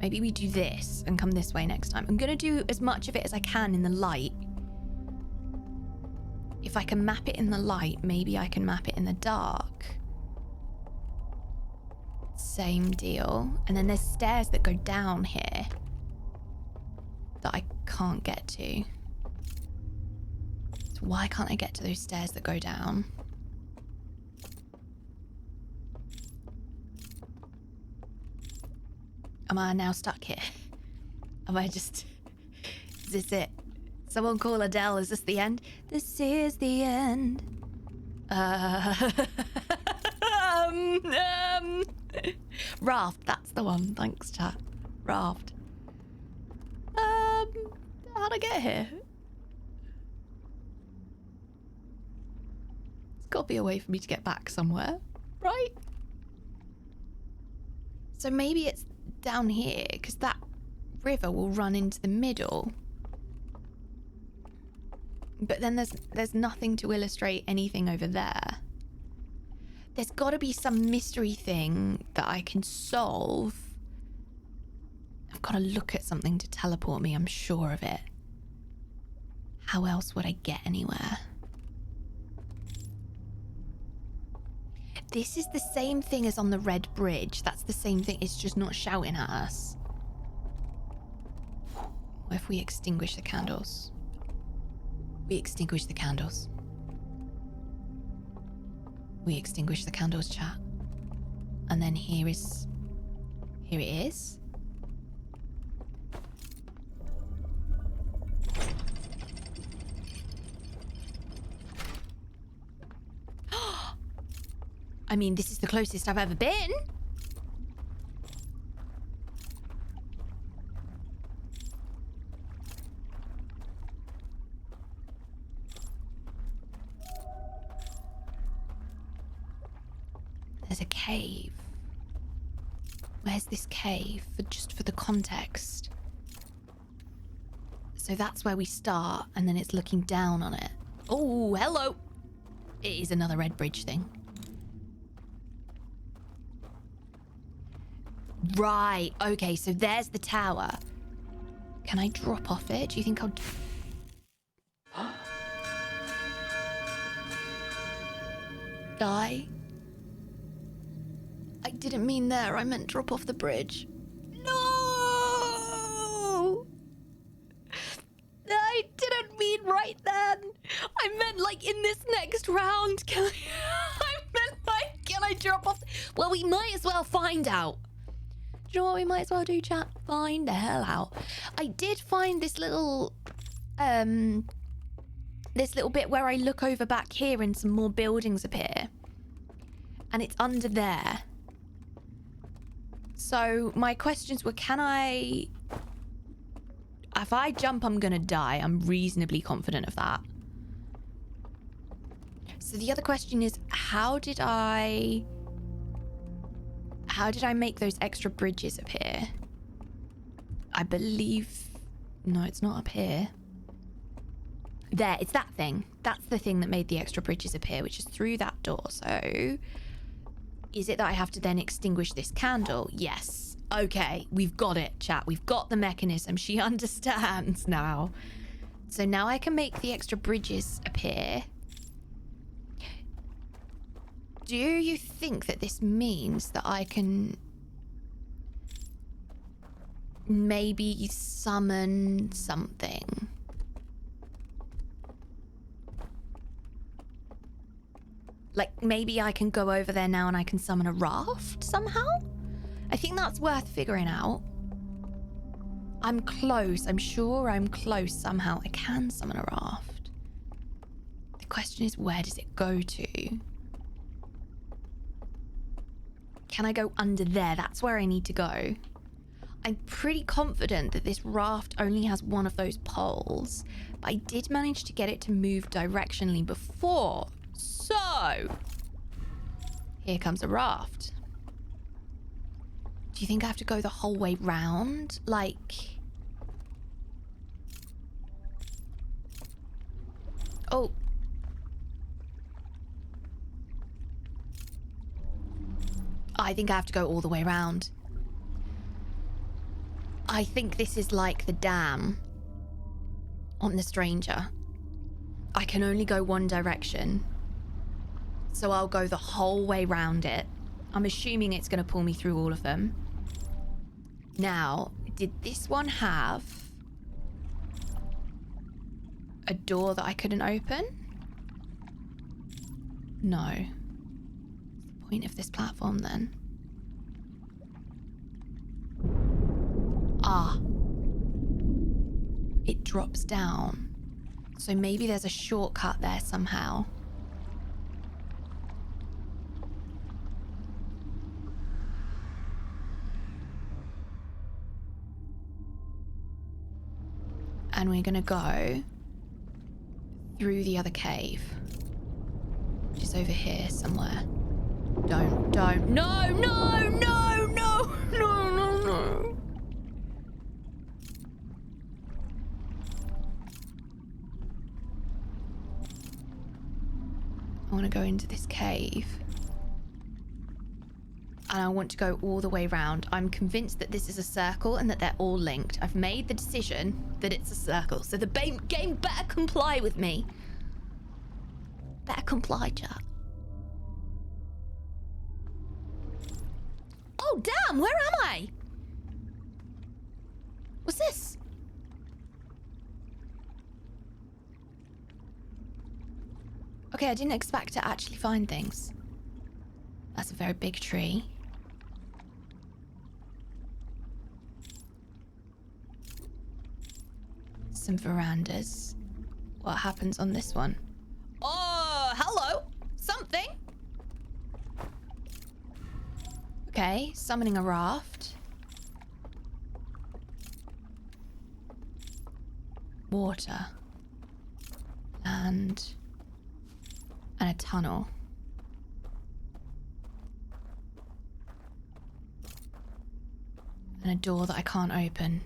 Maybe we do this and come this way next time. I'm going to do as much of it as I can in the light. If I can map it in the light, maybe I can map it in the dark. Same deal. And then there's stairs that go down here that I can't get to. So why can't I get to those stairs that go down? Am I now stuck here? Am I just... Is this it? Someone call Adele, is this the end? This is the end. Raft, that's the one. Thanks, chat. Raft. How'd I get here? There's got to be a way for me to get back somewhere, right? So maybe it's down here, because that river will run into the middle. But then there's nothing to illustrate anything over there. There's got to be some mystery thing that I can solve. I've got to look at something to teleport me, I'm sure of it. How else would I get anywhere? This is the same thing as on the red bridge. That's the same thing. It's just not shouting at us. What if we extinguish the candles? We extinguish the candles. We extinguish the candles, chat. And then here it is. I mean, this is the closest I've ever been. There's a cave. Where's this cave? Just for the context. So that's where we start, and then it's looking down on it. Oh, hello. It is another red bridge thing. Right, okay, so there's the tower. Can I drop off it? Do you think I'll... Die? I didn't mean there, I meant drop off the bridge. No! around? Can I... I meant like, can I drop off? Well, we might as well find out. Do you know what we might as well do, chat? Find the hell out. I did find this little bit where I look over back here and some more buildings appear. And it's under there. So my questions were, can I... If I jump, I'm gonna die. I'm reasonably confident of that. So the other question is, how did I make those extra bridges appear? I believe... No, it's not up here. There, it's that thing. That's the thing that made the extra bridges appear, which is through that door. So, is it that I have to then extinguish this candle? Yes. Okay, we've got it, chat. We've got the mechanism. She understands now. So now I can make the extra bridges appear. Do you think that this means that I can maybe summon something? Like, maybe I can go over there now and I can summon a raft somehow? I think that's worth figuring out. I'm close. I'm sure I'm close somehow. I can summon a raft. The question is, where does it go to? Can I go under there? That's where I need to go. I'm pretty confident that this raft only has one of those poles, but I did manage to get it to move directionally before. So, here comes a raft. Do you think I have to go the whole way round? Like... Oh. I think I have to go all the way around. I think this is like the dam on the Stranger. I can only go one direction. So I'll go the whole way round it. I'm assuming it's going to pull me through all of them. Now, did this one have a door that I couldn't open? No. What's the point of this platform then? Ah. It drops down. So maybe there's a shortcut there somehow. And we're gonna go through the other cave, which is over here somewhere. Don't, no, no, no, no, no, no, no. I want to go into this cave. And I want to go all the way around. I'm convinced that this is a circle and that they're all linked. I've made the decision that it's a circle. So the game better comply with me. Better comply, chat. Oh, damn, where am I? What's this? Okay, I didn't expect to actually find things. That's a very big tree. Some verandas. What happens on this one? Oh, hello! Something! Okay, summoning a raft. Water. And a tunnel. And a door that I can't open.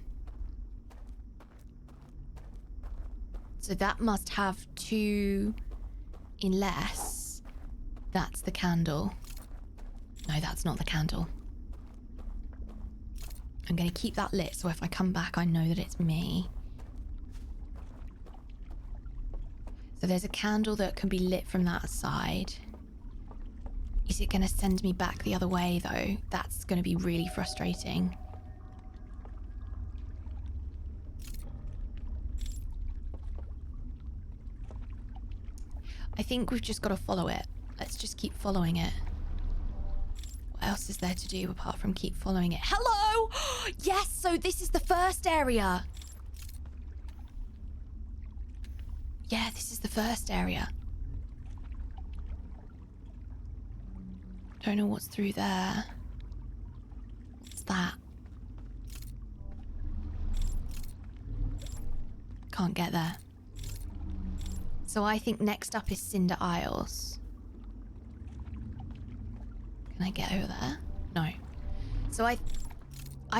So that must have two, unless that's the candle. No, that's not the candle. I'm going to keep that lit so if I come back, I know that it's me. So there's a candle that can be lit from that side. Is it going to send me back the other way, though? That's going to be really frustrating. I think we've just got to follow it. Let's just keep following it. What else is there to do apart from keep following it? Hello! Yes, so this is the first area. Yeah, this is the first area. Don't know what's through there. What's that? Can't get there. So I think next up is Cinder Isles. Can I get over there? No. So I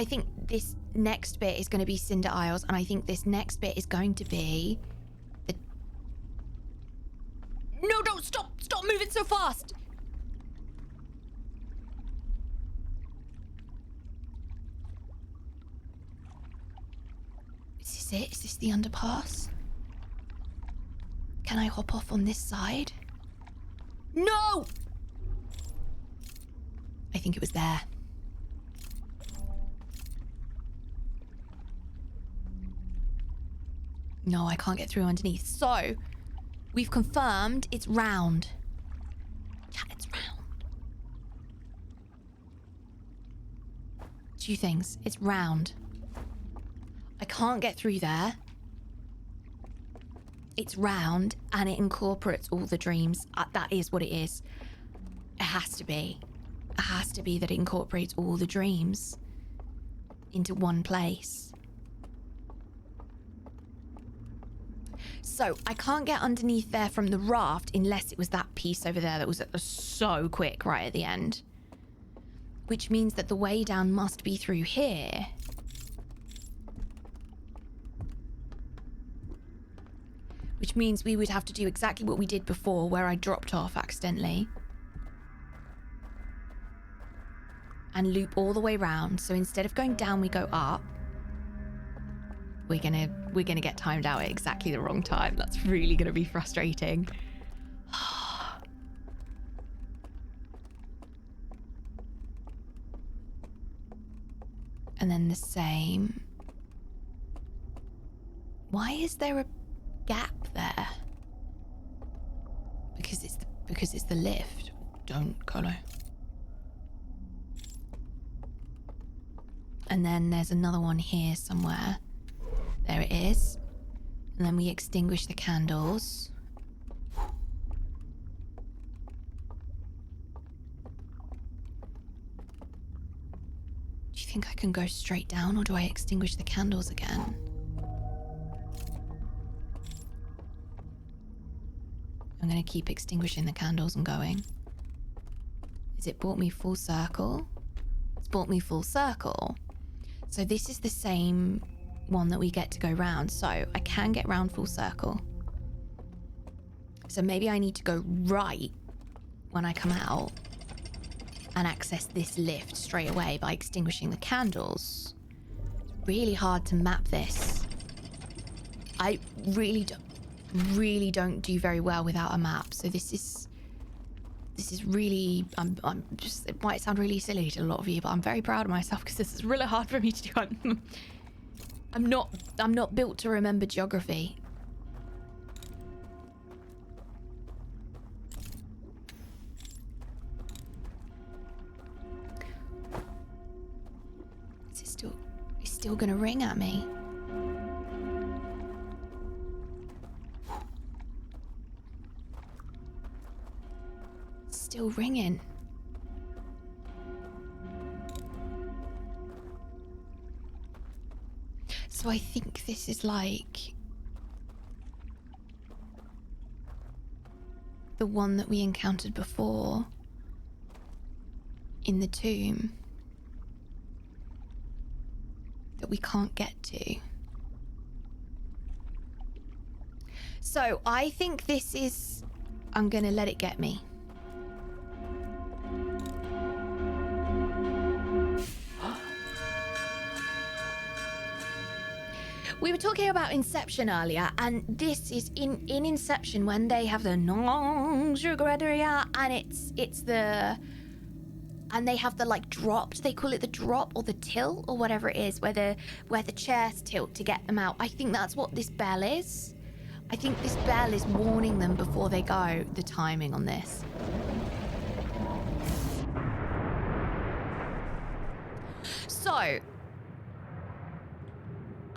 think this next bit is going to be Cinder Isles, and I think this next bit is going to be the... No, don't stop! Stop moving so fast! Is this it? Is this the underpass? Can I hop off on this side? No! I think it was there. No, I can't get through underneath. So, we've confirmed it's round. Yeah, it's round. Two things. It's round. I can't get through there. It's round and it incorporates all the dreams. That is what it is. It has to be. It has to be that it incorporates all the dreams into one place. So I can't get underneath there from the raft unless it was that piece over there that was so quick right at the end. Which means that the way down must be through here. Which means we would have to do exactly what we did before, where I dropped off accidentally. And loop all the way round. So instead of going down, we go up. We're gonna get timed out at exactly the wrong time. That's really gonna be frustrating. And then the same. Why is there a gap there? Because it's the lift. Don't, Kolo. And then there's another one here somewhere. There it is. And then we extinguish the candles. Do you think I can go straight down, or do I extinguish the candles again? I'm going to keep extinguishing the candles and going. Has it brought me full circle? It's brought me full circle. So this is the same one that we get to go round. So I can get round full circle. So maybe I need to go right when I come out and access this lift straight away by extinguishing the candles. It's really hard to map this. I really don't do very well without a map. So this is really, I'm just, it might sound really silly to a lot of you, but I'm very proud of myself because this is really hard for me to do. I'm not built to remember geography. It's still gonna ring at me. It's still ringing. So I think this is like the one that we encountered before in the tomb that we can't get to. So I think this is, I'm gonna let it get me. We were talking about Inception earlier, and this is in Inception when they have the non-regretteria, and it's the, and they have the like dropped, they call it the drop or the tilt or whatever it is, where the chairs tilt to get them out. I think that's what this bell is. I think this bell is warning them before they go, the timing on this. So, I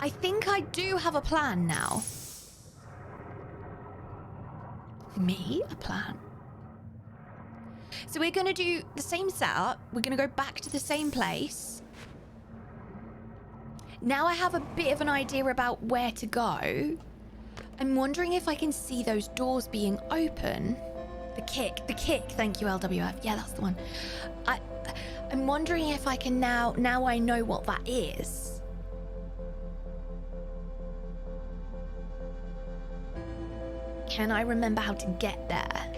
think I do have a plan now. Me? A plan? So we're going to do the same setup. We're going to go back to the same place. Now I have a bit of an idea about where to go. I'm wondering if I can see those doors being open. The kick. Thank you, LWF. Yeah, that's the one. I'm wondering if I can now I know what that is. Can I remember how to get there?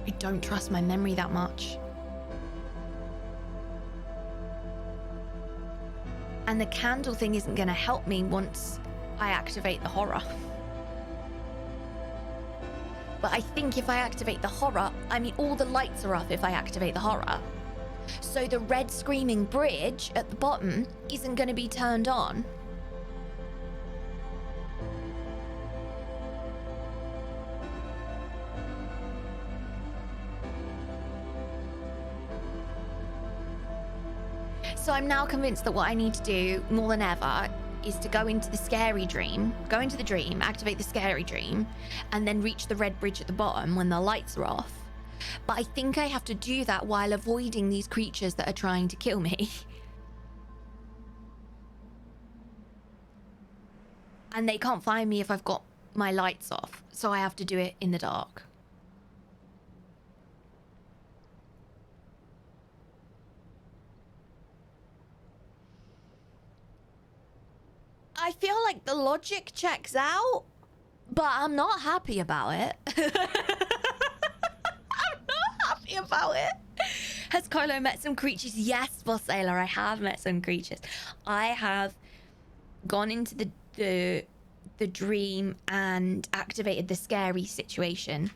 I don't trust my memory that much. And the candle thing isn't going to help me once I activate the horror. But I think if I activate the horror, I mean, all the lights are off if I activate the horror. So the red screaming bridge at the bottom isn't going to be turned on. So I'm now convinced that what I need to do more than ever is to go into the scary dream, go into the dream, activate the scary dream, and then reach the red bridge at the bottom when the lights are off. But I think I have to do that while avoiding these creatures that are trying to kill me. And they can't find me if I've got my lights off, so I have to do it in the dark. I feel like the logic checks out, but I'm not happy about it. I'm not happy about it. Has Kolo met some creatures? Yes, Boss Sailor, I have met some creatures. I have gone into the dream and activated the scary situation.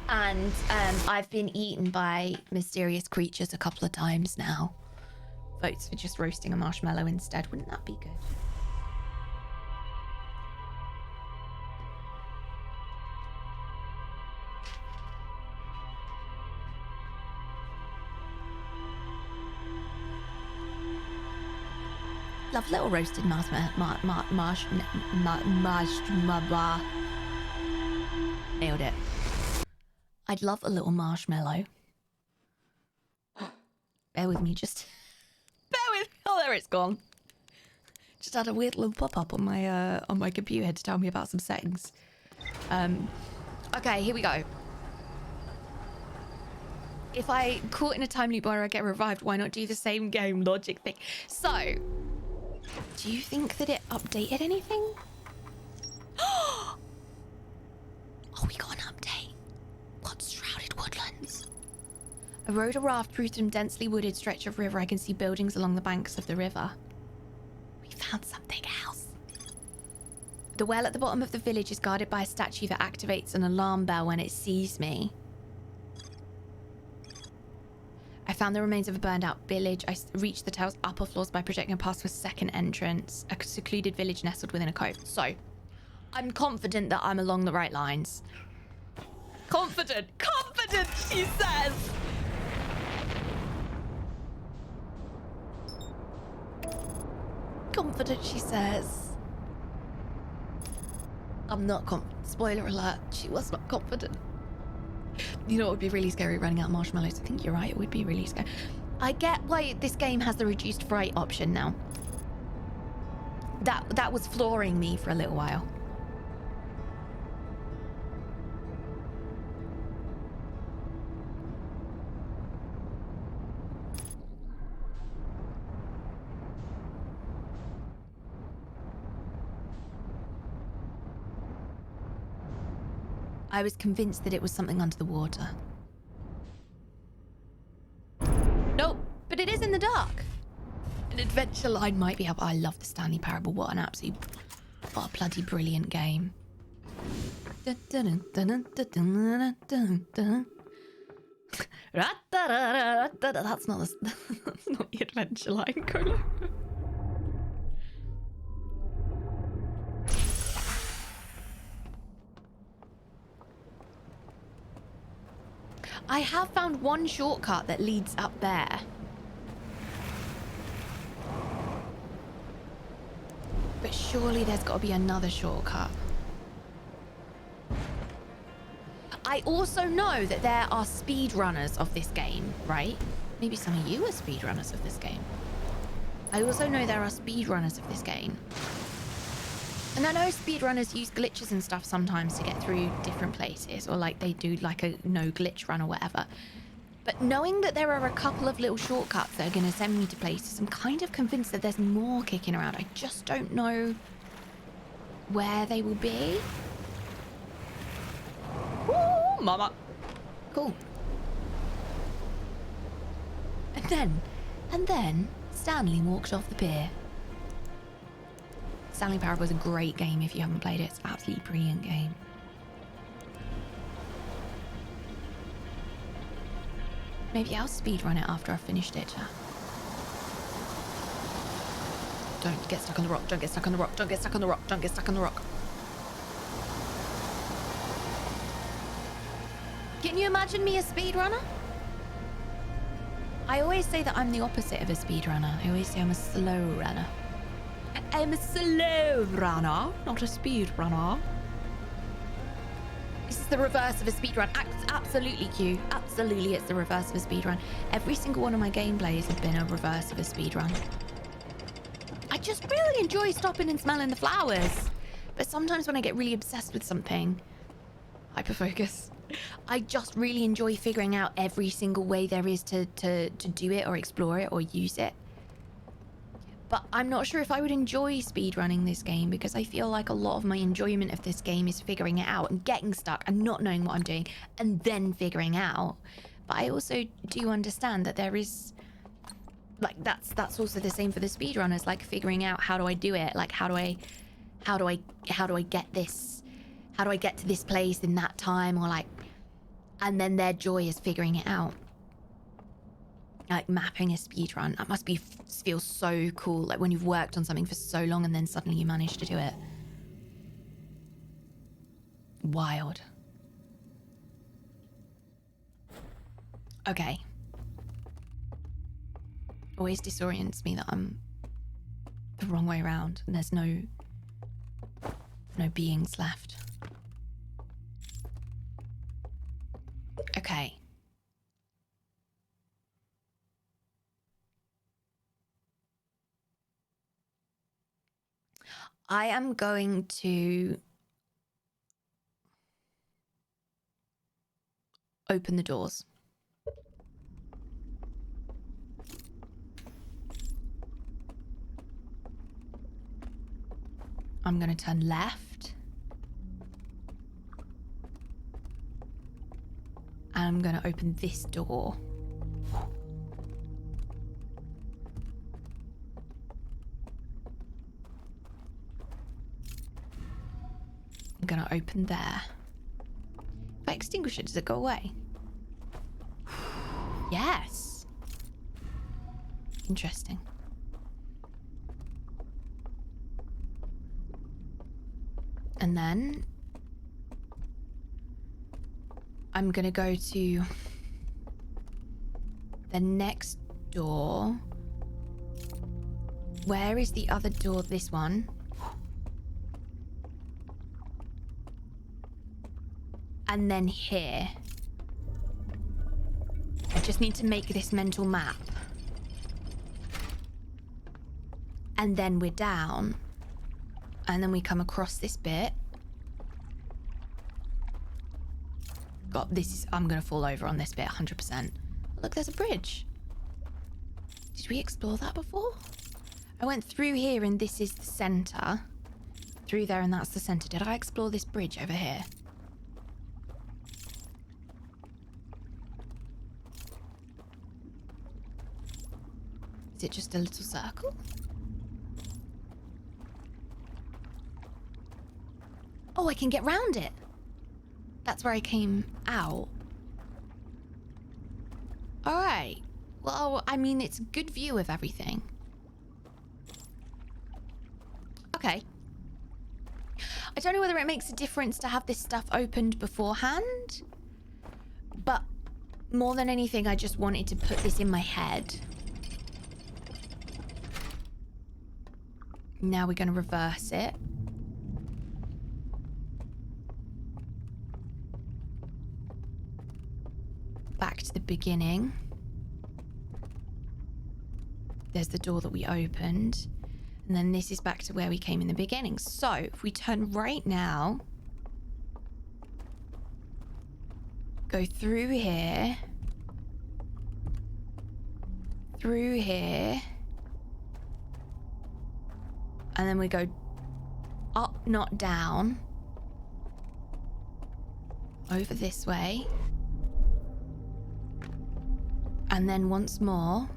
And I've been eaten by mysterious creatures a couple of times now. Votes for just roasting a marshmallow instead. Wouldn't that be good? Love little roasted marshmallow. Nailed it. I'd love a little marshmallow. Bear with me, just... Bear with me. Oh, there it's gone. Just had a weird little pop-up on my computer to tell me about some settings. Okay, here we go. If I caught in a time loop where I get revived, why not do the same game logic thing? So, do you think that it updated anything? Oh, we got an update. What's Shrouded Woodlands? I rode a raft through some densely wooded stretch of river. I can see buildings along the banks of the river. We found something else. The well at the bottom of the village is guarded by a statue that activates an alarm bell when it sees me. I found the remains of a burned out village. I reached the tower's upper floors by projecting a path to a second entrance. A secluded village nestled within a cove. So, I'm confident that I'm along the right lines. Confident, she says. Confident, she says. I'm not confident. Spoiler alert, she was not confident. You know, it would be really scary running out of marshmallows. I think you're right, it would be really scary. I get why this game has the reduced fright option now. That was flooring me for a little while. I was convinced that it was something under the water. Nope, but it is in the dark. An adventure line might be up. I love the Stanley Parable. What a bloody brilliant game. That's not the adventure line, Kolo. I have found one shortcut that leads up there. But surely there's got to be another shortcut. I also know that there are speedrunners of this game, right? Maybe some of you are speedrunners of this game. I also know there are speedrunners of this game. And I know speedrunners use glitches and stuff sometimes to get through different places, or like they do like a no glitch run or whatever. But knowing that there are a couple of little shortcuts that are going to send me to places, I'm kind of convinced that there's more kicking around. I just don't know where they will be. Ooh, mama. Cool. And then Stanley walked off the pier. Stanley Parable is a great game if you haven't played it. It's an absolutely brilliant game. Maybe I'll speedrun it after I've finished it, chat. Don't get stuck on the rock, don't get stuck on the rock, don't get stuck on the rock, don't get stuck on the rock. Can you imagine me a speedrunner? I always say that I'm the opposite of a speedrunner. I always say I'm a slow runner. I'm a slow runner, not a speed runner. This is the reverse of a speedrun. Absolutely, Q. Absolutely, it's the reverse of a speedrun. Every single one of my gameplays have been a reverse of a speedrun. I just really enjoy stopping and smelling the flowers. But sometimes when I get really obsessed with something, hyperfocus, I just really enjoy figuring out every single way there is to do it or explore it or use it. But I'm not sure if I would enjoy speedrunning this game, because I feel like a lot of my enjoyment of this game is figuring it out and getting stuck and not knowing what I'm doing and then figuring out. But I also do understand that there is, like, that's also the same for the speedrunners, like figuring out how do I do it, like how do I get this, how do I get to this place in that time, or like, and then their joy is figuring it out. Like mapping a speedrun, that must be feel so cool, like when you've worked on something for so long and then suddenly you manage to do it. Wild. Okay. Always disorients me that I'm the wrong way around and there's no beings left. Okay. I am going to open the doors. I'm going to turn left. And I'm going to open this door. I'm going to open there. If I extinguish it, does it go away? Yes. Interesting. And then I'm going to go to the next door. Where is the other door? This one. And then here. I just need to make this mental map. And then we're down. And then we come across this bit. God, this is... I'm going to fall over on this bit 100%. Look, there's a bridge. Did we explore that before? I went through here and this is the center. Through there and that's the center. Did I explore this bridge over here? Is it just a little circle? Oh, I can get round it. That's where I came out. All right. Well, I mean, it's a good view of everything. Okay. I don't know whether it makes a difference to have this stuff opened beforehand, but more than anything, I just wanted to put this in my head. Now we're going to reverse it. Back to the beginning. There's the door that we opened. And then this is back to where we came in the beginning. So if we turn right now, go through here, and then we go up, not down, over this way, and then once more,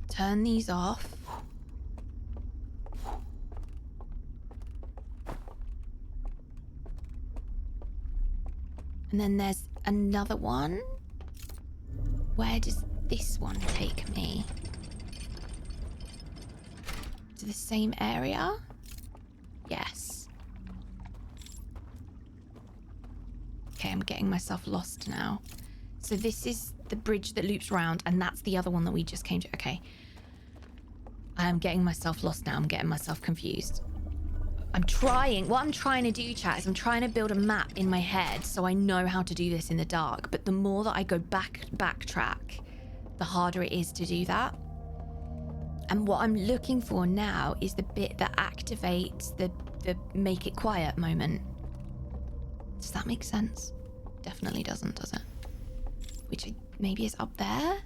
turn these off. And then there's another one. Where does this one take me? To the same area? Yes. Okay, I'm getting myself lost now. So this is the bridge that loops around, and that's the other one that we just came to. Okay. I am getting myself lost now. I'm getting myself confused. What I'm trying to do, chat, is I'm trying to build a map in my head so I know how to do this in the dark. But the more that I go backtrack, the harder it is to do that. And what I'm looking for now is the bit that activates the make it quiet moment. Does that make sense? Definitely doesn't, does it? Which maybe is up there?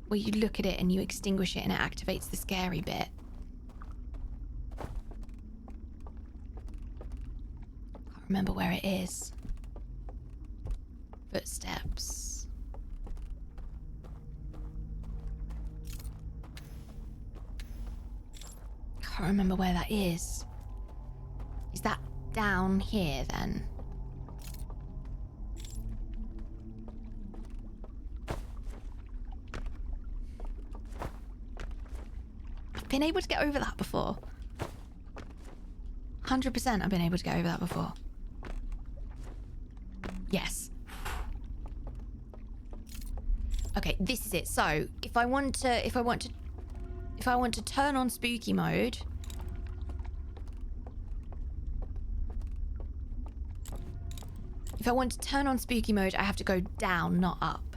Where you look at it and you extinguish it and it activates the scary bit. Can't remember where it is. Footsteps. Can't remember where that is. Is that down here then? I've been able to get over that before. 100% I've been able to get over that before. Yes. Okay, this is it. So if I want to turn on spooky mode, I have to go down, not up.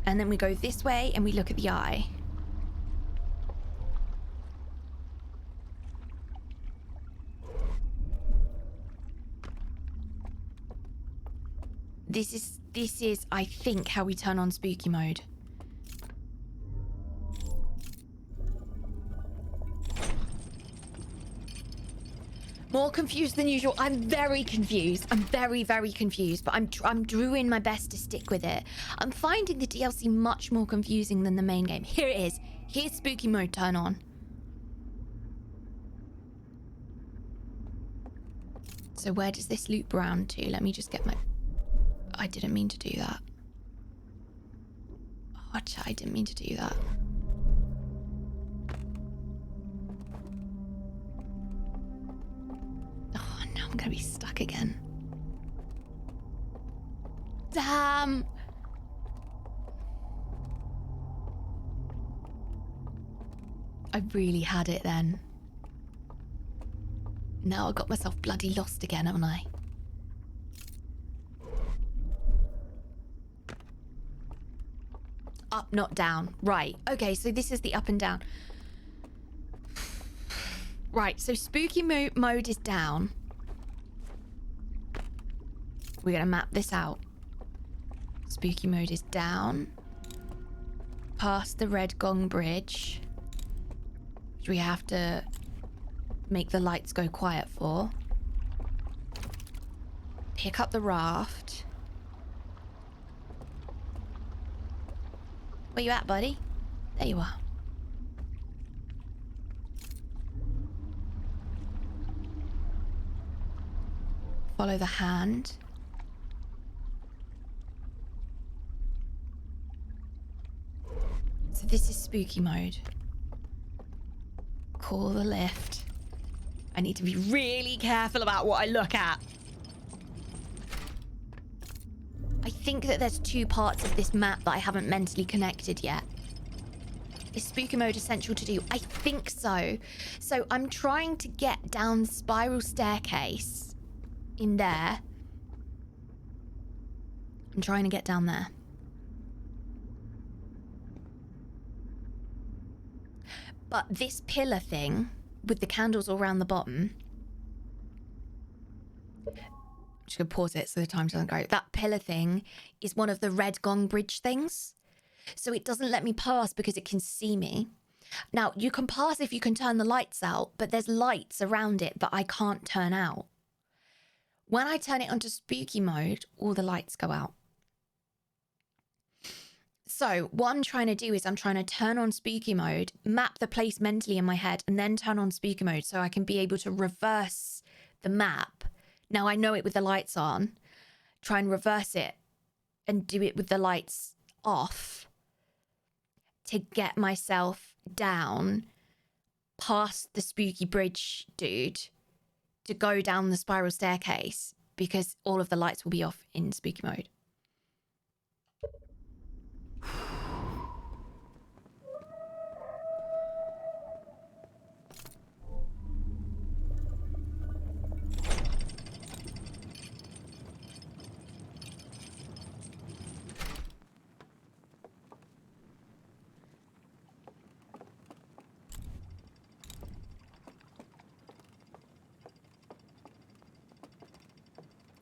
And then we go this way and we look at the eye. This is, I think, how we turn on spooky mode. More confused than usual. I'm very confused. I'm very, very confused, but I'm doing my best to stick with it. I'm finding the DLC much more confusing than the main game. Here it is. Here's spooky mode turn on. So where does this loop round to? Let me just get my... I didn't mean to do that. Oh, I didn't mean to do that. Oh, now I'm gonna be stuck again. Damn! I really had it then. Now I got myself bloody lost again, haven't I? Up, not down. Right. Okay, so this is the up and down. Right, so spooky mode is down. We're going to map this out. Spooky mode is down. Past the red gong bridge, which we have to make the lights go quiet for. Pick up the raft. Where you at, buddy? There you are. Follow the hand. So So this is spooky mode. Call the lift. I need to be really careful about what I look at. I think that there's 2 parts of this map that I haven't mentally connected yet. Is spooky mode essential to do? I think so. So I'm trying to get down the spiral staircase in there. I'm trying to get down there. But this pillar thing with the candles all around the bottom. I'm just gonna pause it so the time doesn't go. That pillar thing is one of the red gong bridge things. So it doesn't let me pass because it can see me. Now, you can pass if you can turn the lights out, but there's lights around it that I can't turn out. When I turn it onto spooky mode, all the lights go out. So what I'm trying to do is I'm trying to turn on spooky mode, map the place mentally in my head, and then turn on spooky mode so I can be able to reverse the map. Now I know it with the lights on. Try and reverse it and do it with the lights off to get myself down past the spooky bridge dude to go down the spiral staircase because all of the lights will be off in spooky mode.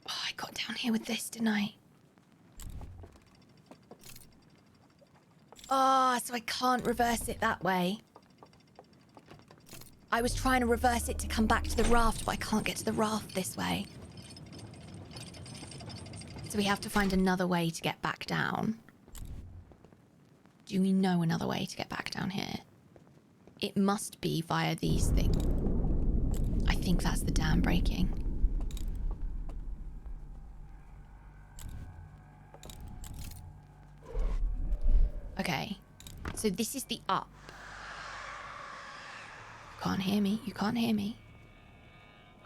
Oh, I got down here with this, didn't I? Oh, so I can't reverse it that way. I was trying to reverse it to come back to the raft, but I can't get to the raft this way. So we have to find another way to get back down. Do we know another way to get back down here? It must be via these things. I think that's the dam breaking. Okay, so this is the up. You can't hear me. You can't hear me.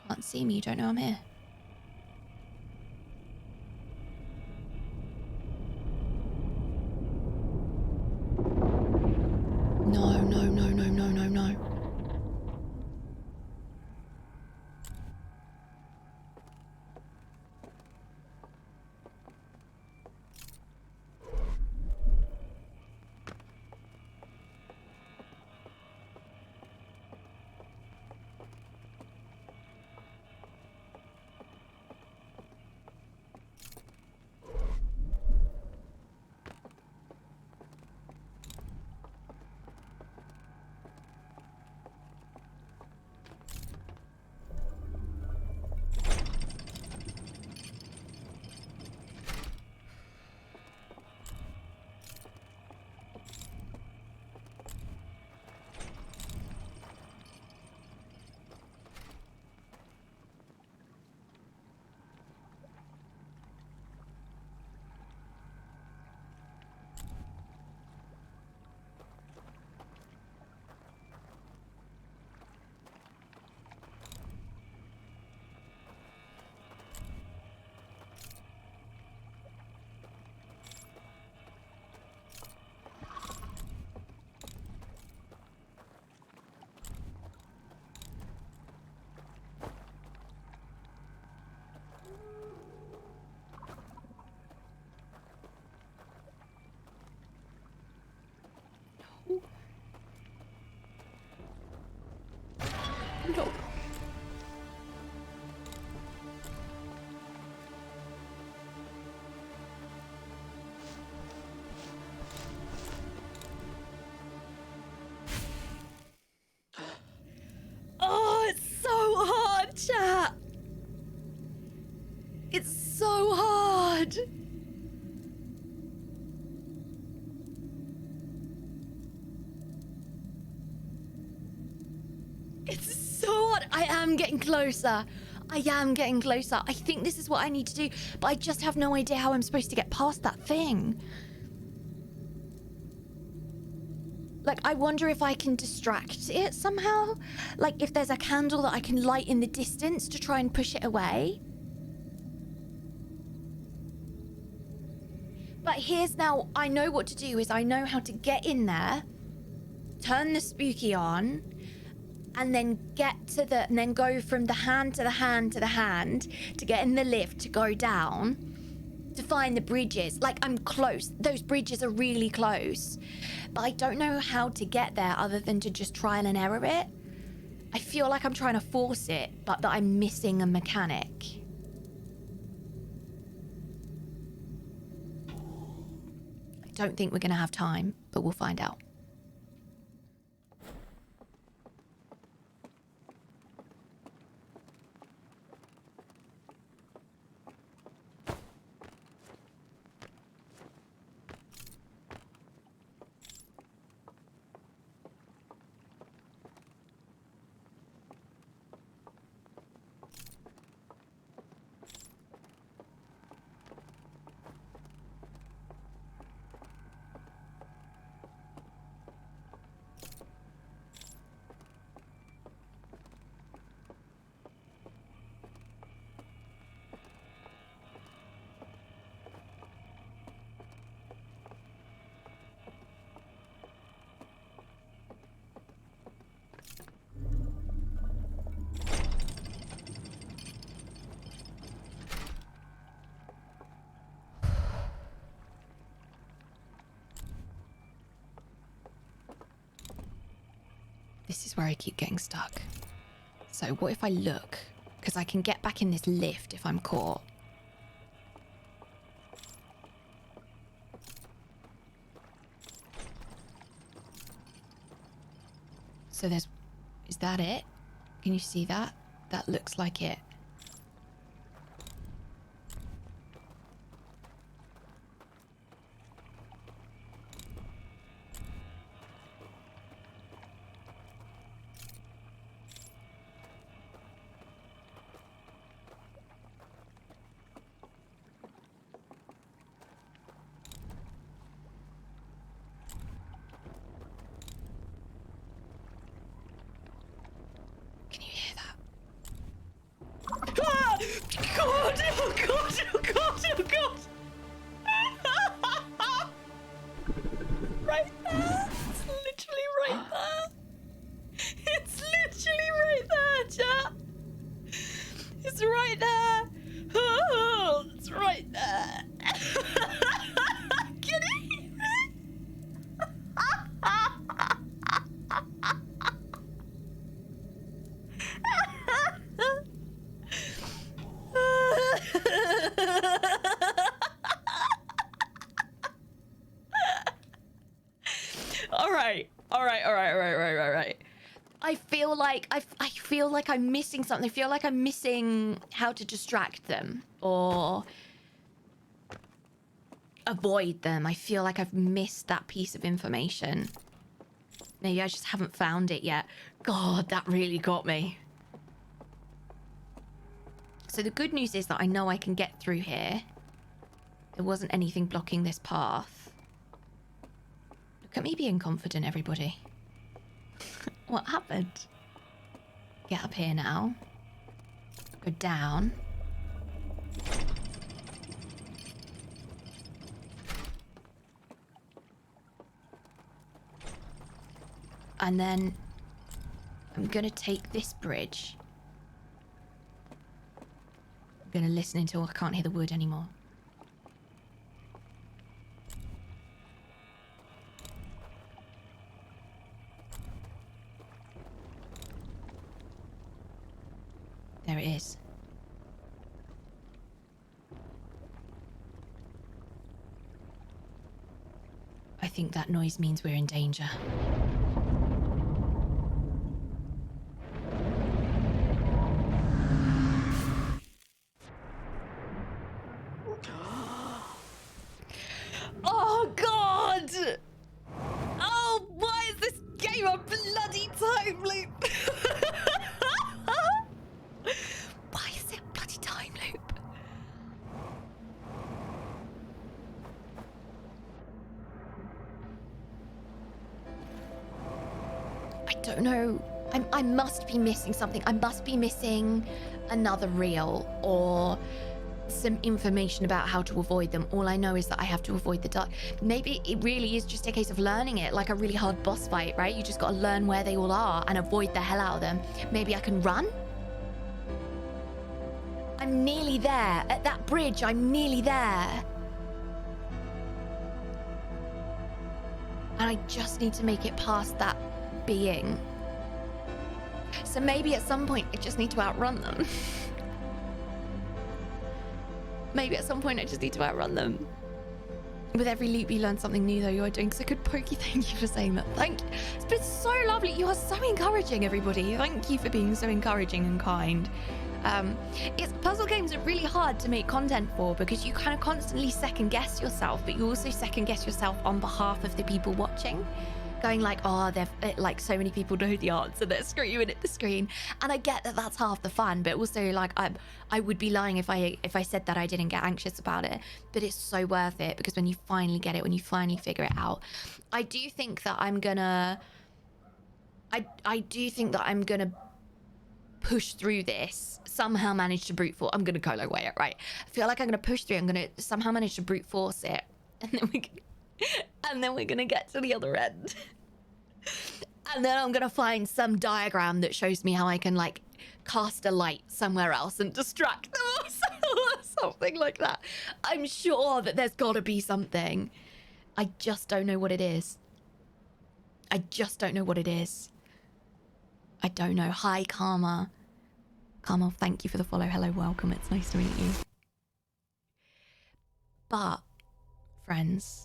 Can't see me. You don't know I'm here. No, no, no, no, no, no, no. No. Oh, it's so hard, chat. It's so hard. It's so hard. I am getting closer. I am getting closer. I think this is what I need to do, but I just have no idea how I'm supposed to get past that thing. Like, I wonder if I can distract it somehow. Like, if there's a candle that I can light in the distance to try and push it away. But here's now, I know what to do is I know how to get in there, turn the spooky on, and then and then go from the hand to the hand to the hand to get in the lift to go down to find the bridges. Like, I'm close. Those bridges are really close. But I don't know how to get there other than to just trial and error it. I feel like I'm trying to force it, but that I'm missing a mechanic. I don't think we're going to have time, but we'll find out. This is where I keep getting stuck. So what if I look? Because I can get back in this lift if I'm caught. So is that it? Can you see that? That looks like it. I feel like I'm missing something. I feel like I'm missing how to distract them or avoid them. I feel like I've missed that piece of information. Maybe I just haven't found it yet. God, that really got me. So the good news is that I know I can get through here. There wasn't anything blocking this path. Look at me being confident, everybody. What happened? Get up here now. Go down. And then I'm gonna take this bridge. I'm gonna listen until I can't hear the wood anymore. There it is. I think that noise means we're in danger. Oh, God! Oh, why is this game a bloody time loop? Why is it a bloody time loop? don't know. I must be missing something. I must be missing another reel or some information about how to avoid them. All I know is that I have to avoid the dark. Maybe it really is just a case of learning it, like a really hard boss fight, right? You just got to learn where they all are and avoid the hell out of them. Maybe I can run? I'm nearly there. At that bridge, I'm nearly there. And I just need to make it past that being. So maybe at some point I just need to outrun them. Maybe at some point I just need to outrun them. With every loop you learn something new, though. You are doing so good, Pokey. Thank you for saying that. Thank you. It's been so lovely. You are so encouraging, everybody. Thank you for being so encouraging and kind. Puzzle games are really hard to make content for because you kind of constantly second guess yourself, but you also second guess yourself on behalf of the people watching, going like, oh, they've like so many people know the answer, they're screaming at the screen. And I get that that's half the fun, but also like I would be lying if I said that I didn't get anxious about it. But it's so worth it because when you finally get it, when you finally figure it out, I do think that I'm gonna push through this, somehow manage to brute force. I'm gonna Kolo way it, right? I feel like I'm gonna push through. I'm gonna somehow manage to brute force it, and then we're gonna get to the other end, and then I'm gonna find some diagram that shows me how I can like cast a light somewhere else and distract them or something like that. I'm sure that there's got to be something. I just don't know what it is. I don't know. Hi, Karma. Karma, thank you for the follow. Hello, welcome. It's nice to meet you. But, friends,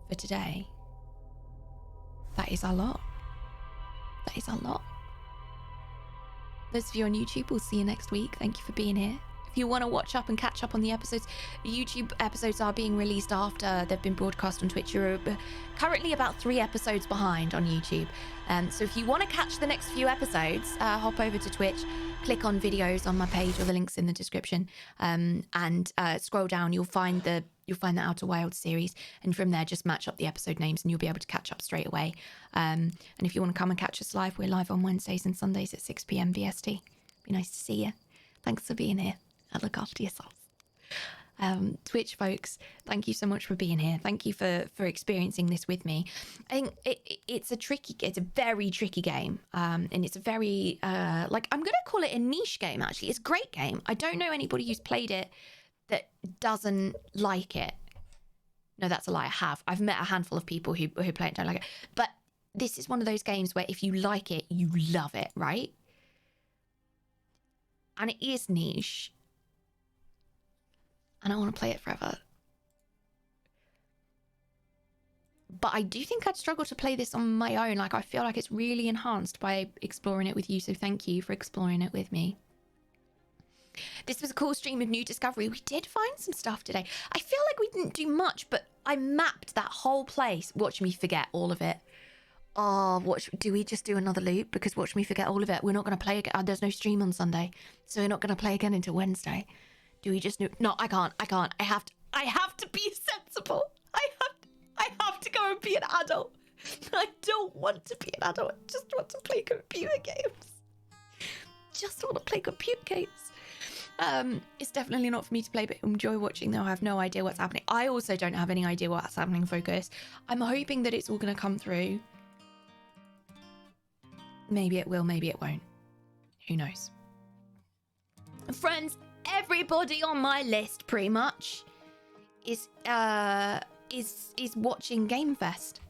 for today, that is our lot. Those of you on YouTube, we'll see you next week. Thank you for being here. If you want to watch up and catch up on the episodes, YouTube episodes are being released after they've been broadcast on Twitch. You're currently about 3 episodes behind on YouTube. So if you want to catch the next few episodes, hop over to Twitch, click on videos on my page or the links in the description, and scroll down. You'll find the Outer Wilds series, and from there just match up the episode names and you'll be able to catch up straight away. And if you want to come and catch us live, we're live on Wednesdays and Sundays at 6 p.m. BST. Be nice to see you. Thanks for being here. And look after yourselves. Twitch folks, thank you so much for being here. Thank you for experiencing this with me. I think it's a very tricky game, and it's a very like, I'm gonna call it a niche game. Actually, it's a great game. I don't know anybody who's played it that doesn't like it. No, that's a lie. I've met a handful of people who play it and don't like it, but this is one of those games where if you like it, you love it, right? And it is niche, and I want to play it forever. But I do think I'd struggle to play this on my own. Like, I feel like it's really enhanced by exploring it with you, so thank you for exploring it with me. This was a cool stream of new discovery. We did find some stuff today. I feel like we didn't do much, but I mapped that whole place. Watch me forget all of it. Oh, do we just do another loop? Because watch me forget all of it. We're not going to play again. There's no stream on Sunday, so we're not going to play again until Wednesday. Do we just do? No, I can't. I have to be sensible. I have to go and be an adult. I don't want to be an adult. I just want to play computer games. Just want to play computer games. It's definitely not for me to play, but enjoy watching though. I have no idea what's happening. I also don't have any idea what's happening, Focus. I'm hoping that it's all going to come through. Maybe it will, maybe it won't. Who knows? Friends, everybody on my list pretty much is watching Game Fest.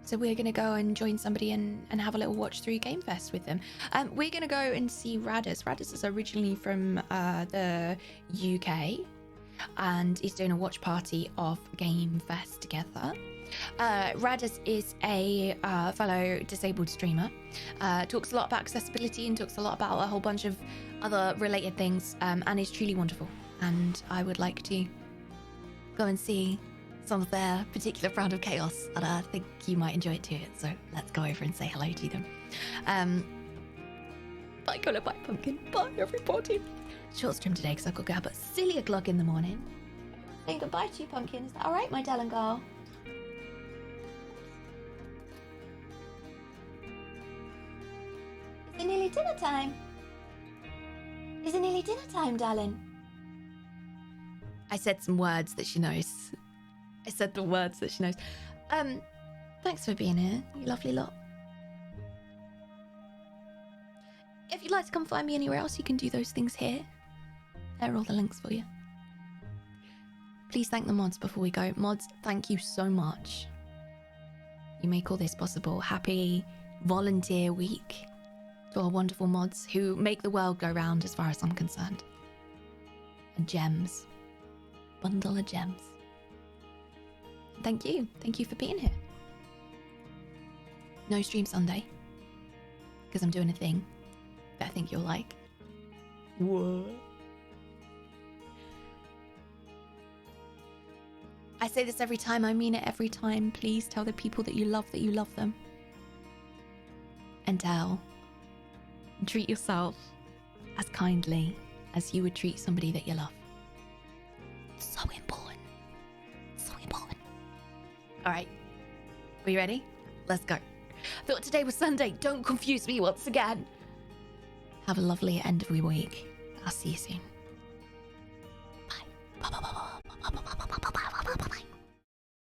So we're going to go and join somebody and have a little watch through Game Fest with them. We're going to go and see Radis. Radis is originally from the UK and is doing a watch party of Game Fest together. Radis is a fellow disabled streamer, talks a lot about accessibility and talks a lot about a whole bunch of other related things, and is truly wonderful. And I would like to go and see some of their particular brand of chaos, and I think you might enjoy it too. So let's go over and say hello to them. Bye, Colo, bye, Pumpkin. Bye, everybody. Short stream today because I've got to get up at silly o'clock in the morning. Saying goodbye to you, Pumpkin. Is that all right, my darling girl? it nearly dinner time? Is it nearly dinner time, darling? I said some words that she knows. I said the words that she knows. Thanks for being here, you lovely lot. If you'd like to come find me anywhere else, you can do those things here. There are all the links for you. Please thank the mods before we go. Mods, thank you so much. You make all this possible. Happy volunteer week to our wonderful mods who make the world go round as far as I'm concerned. And gems. Bundle of gems. Thank you. Thank you for being here. No stream Sunday. Because I'm doing a thing that I think you'll like. What? I say this every time, I mean it every time. Please tell the people that you love them. And treat yourself as kindly as you would treat somebody that you love. So important. So important. All right. Are you ready? Let's go. Thought today was Sunday. Don't confuse me once again. Have a lovely end of your week. I'll see you soon.